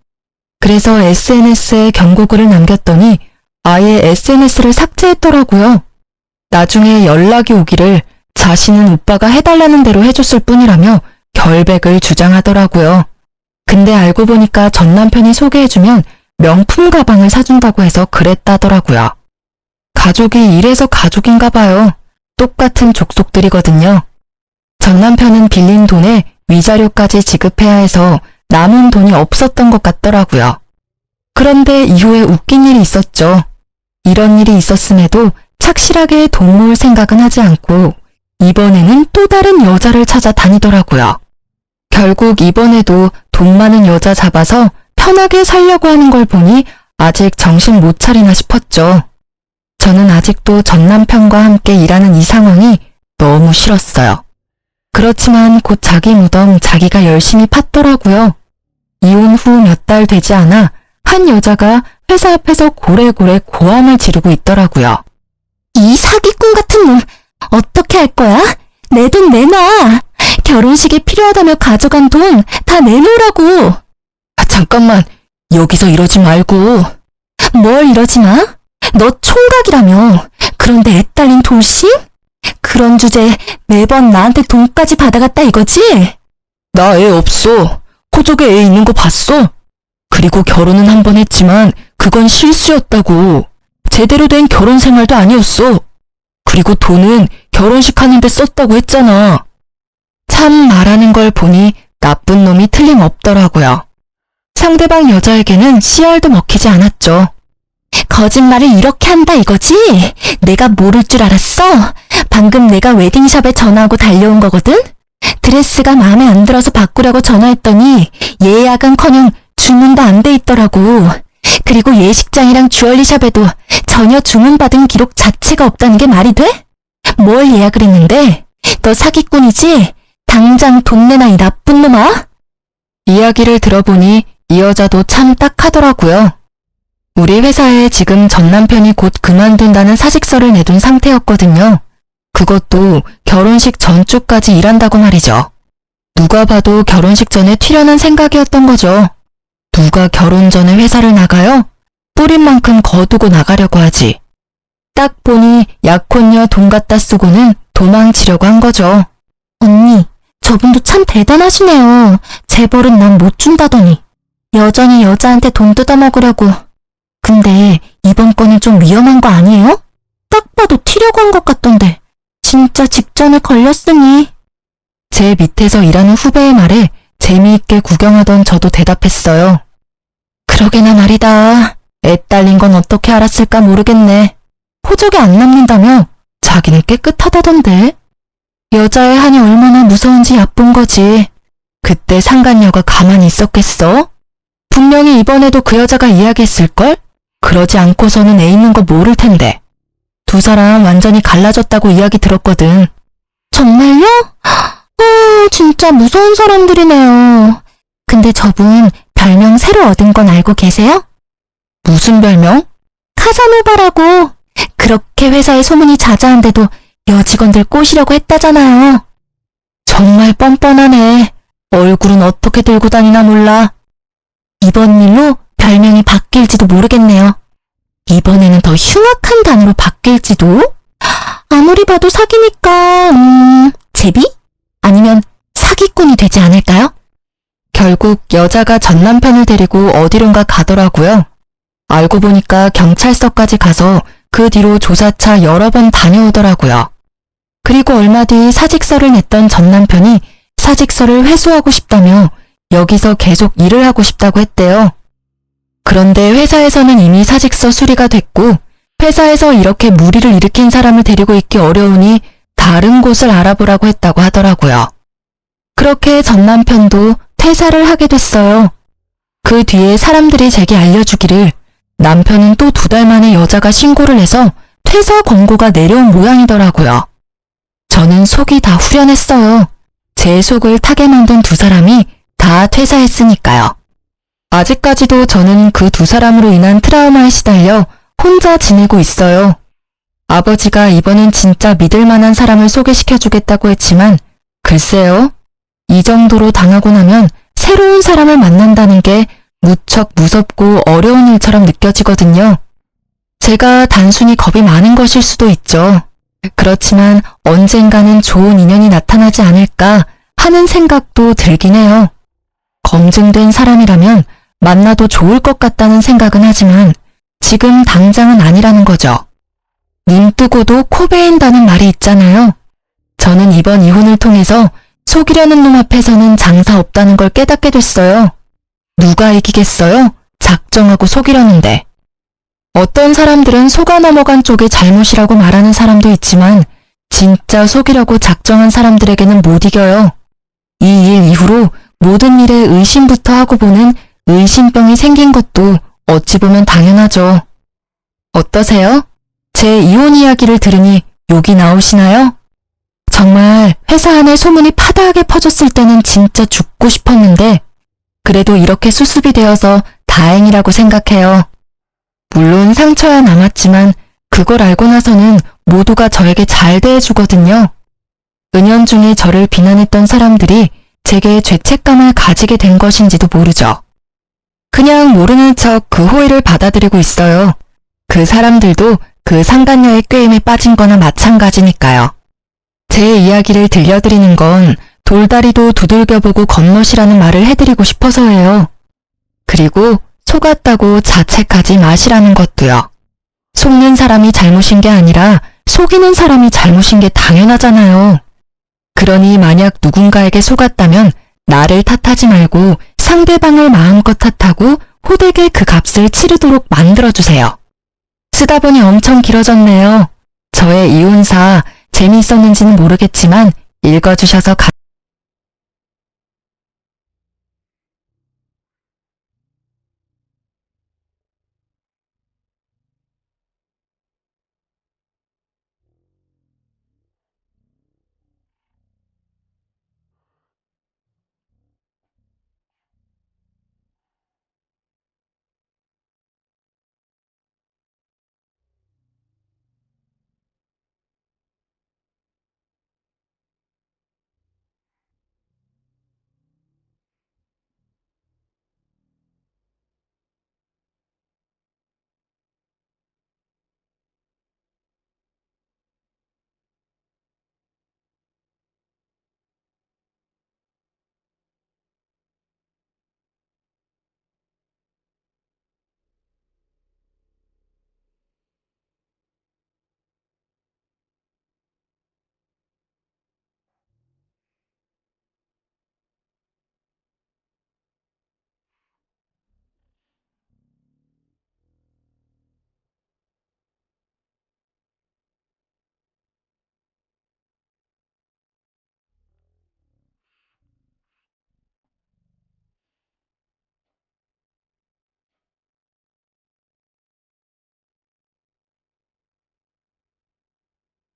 그래서 SNS에 경고글을 남겼더니 아예 SNS를 삭제했더라고요. 나중에 연락이 오기를 자신은 오빠가 해달라는 대로 해줬을 뿐이라며 결백을 주장하더라고요. 근데 알고 보니까 전 남편이 소개해주면 명품 가방을 사준다고 해서 그랬다더라고요. 가족이 이래서 가족인가 봐요. 똑같은 족속들이거든요. 전 남편은 빌린 돈에 위자료까지 지급해야 해서 남은 돈이 없었던 것 같더라고요. 그런데 이후에 웃긴 일이 있었죠. 이런 일이 있었음에도 착실하게 돈 모을 생각은 하지 않고 이번에는 또 다른 여자를 찾아 다니더라고요. 결국 이번에도 돈 많은 여자 잡아서 편하게 살려고 하는 걸 보니 아직 정신 못 차리나 싶었죠. 저는 아직도 전 남편과 함께 일하는 이 상황이 너무 싫었어요. 그렇지만 곧 자기 무덤 자기가 열심히 팠더라고요. 이혼 후 몇 달 되지 않아 한 여자가 회사 앞에서 고래고래 고함을 지르고 있더라고요. 이 사기꾼 같은 놈, 어떻게 할 거야? 내 돈 내놔! 결혼식에 필요하다며 가져간 돈 다 내놓으라고! 잠깐만, 여기서 이러지 말고. 뭘 이러지 마? 너 총각이라며. 그런데 애 딸린 돌싱? 그런 주제에 매번 나한테 돈까지 받아갔다 이거지? 나 애 없어. 호적에 애 있는 거 봤어? 그리고 결혼은 한 번 했지만 그건 실수였다고. 제대로 된 결혼 생활도 아니었어. 그리고 돈은 결혼식 하는데 썼다고 했잖아. 참 말하는 걸 보니 나쁜 놈이 틀림없더라고요. 상대방 여자에게는 씨알도 먹히지 않았죠. 거짓말을 이렇게 한다 이거지? 내가 모를 줄 알았어? 방금 내가 웨딩샵에 전화하고 달려온 거거든? 드레스가 마음에 안 들어서 바꾸려고 전화했더니 예약은커녕 주문도 안 돼 있더라고. 그리고 예식장이랑 주얼리샵에도 전혀 주문받은 기록 자체가 없다는 게 말이 돼? 뭘 예약을 했는데? 너 사기꾼이지? 당장 돈 내놔 이 나쁜 놈아? 이야기를 들어보니 이 여자도 참 딱하더라고요. 우리 회사에 지금 전 남편이 곧 그만둔다는 사직서를 내둔 상태였거든요. 그것도 결혼식 전주까지 일한다고 말이죠. 누가 봐도 결혼식 전에 튀려난 생각이었던 거죠. 누가 결혼 전에 회사를 나가요? 뿌린 만큼 거두고 나가려고 하지. 딱 보니 약혼녀 돈 갖다 쓰고는 도망치려고 한 거죠. 언니, 저분도 참 대단하시네요. 재벌은 난 못 준다더니. 여전히 여자한테 돈 뜯어먹으려고. 근데 이번 건은 좀 위험한 거 아니에요? 딱 봐도 튀려고 한 것 같던데. 진짜 직전에 걸렸으니. 제 밑에서 일하는 후배의 말에 재미있게 구경하던 저도 대답했어요. 그러게나 말이다. 애 딸린 건 어떻게 알았을까 모르겠네. 호적에 안 남는다며 자기는 깨끗하다던데. 여자의 한이 얼마나 무서운지 얕본 거지. 그때 상간녀가 가만히 있었겠어? 분명히 이번에도 그 여자가 이야기했을걸? 그러지 않고서는 애 있는 거 모를 텐데. 두 사람 완전히 갈라졌다고 이야기 들었거든. 정말요? 진짜 무서운 사람들이네요. 근데 저분 별명 새로 얻은 건 알고 계세요? 무슨 별명? 카사노바라고. 그렇게 회사에 소문이 자자한데도 여직원들 꼬시려고 했다잖아요. 정말 뻔뻔하네. 얼굴은 어떻게 들고 다니나 몰라. 이번 일로 별명이 바뀔지도 모르겠네요. 이번에는 더 흉악한 단어로 바뀔지도? 아무리 봐도 사기니까, 제비? 아니면 사기꾼이 되지 않을까요? 결국 여자가 전 남편을 데리고 어디론가 가더라고요. 알고 보니까 경찰서까지 가서 그 뒤로 조사차 여러 번 다녀오더라고요. 그리고 얼마 뒤 사직서를 냈던 전 남편이 사직서를 회수하고 싶다며 여기서 계속 일을 하고 싶다고 했대요. 그런데 회사에서는 이미 사직서 수리가 됐고 회사에서 이렇게 무리를 일으킨 사람을 데리고 있기 어려우니 다른 곳을 알아보라고 했다고 하더라고요. 그렇게 전 남편도 퇴사를 하게 됐어요. 그 뒤에 사람들이 제게 알려주기를 남편은 또 2달 만에 여자가 신고를 해서 퇴사 권고가 내려온 모양이더라고요. 저는 속이 다 후련했어요. 제 속을 타게 만든 2 사람이 다 퇴사했으니까요. 아직까지도 저는 그 2 사람으로 인한 트라우마에 시달려 혼자 지내고 있어요. 아버지가 이번엔 진짜 믿을 만한 사람을 소개시켜주겠다고 했지만 글쎄요. 이 정도로 당하고 나면 새로운 사람을 만난다는 게 무척 무섭고 어려운 일처럼 느껴지거든요. 제가 단순히 겁이 많은 것일 수도 있죠. 그렇지만 언젠가는 좋은 인연이 나타나지 않을까 하는 생각도 들긴 해요. 검증된 사람이라면 만나도 좋을 것 같다는 생각은 하지만 지금 당장은 아니라는 거죠. 눈 뜨고도 코 베인다는 말이 있잖아요. 저는 이번 이혼을 통해서 속이려는 놈 앞에서는 장사 없다는 걸 깨닫게 됐어요. 누가 이기겠어요? 작정하고 속이려는데. 어떤 사람들은 속아 넘어간 쪽이 잘못이라고 말하는 사람도 있지만 진짜 속이려고 작정한 사람들에게는 못 이겨요. 이 일 이후로 모든 일에 의심부터 하고 보는 의심병이 생긴 것도 어찌 보면 당연하죠. 어떠세요? 제 이혼 이야기를 들으니 욕이 나오시나요? 정말 회사 안에 소문이 파다하게 퍼졌을 때는 진짜 죽고 싶었는데 그래도 이렇게 수습이 되어서 다행이라고 생각해요. 물론 상처야 남았지만 그걸 알고 나서는 모두가 저에게 잘 대해주거든요. 은연중에 저를 비난했던 사람들이 제게 죄책감을 가지게 된 것인지도 모르죠. 그냥 모르는 척 그 호의를 받아들이고 있어요. 그 사람들도 그 상간녀의 꾀임에 빠진 거나 마찬가지니까요. 제 이야기를 들려드리는 건 돌다리도 두들겨보고 건너시라는 말을 해드리고 싶어서예요. 그리고 속았다고 자책하지 마시라는 것도요. 속는 사람이 잘못인 게 아니라 속이는 사람이 잘못인 게 당연하잖아요. 그러니 만약 누군가에게 속았다면 나를 탓하지 말고 상대방을 마음껏 탓하고 호되게 그 값을 치르도록 만들어주세요. 쓰다 보니 엄청 길어졌네요. 저의 이혼사 재미있었는지는 모르겠지만 읽어주셔서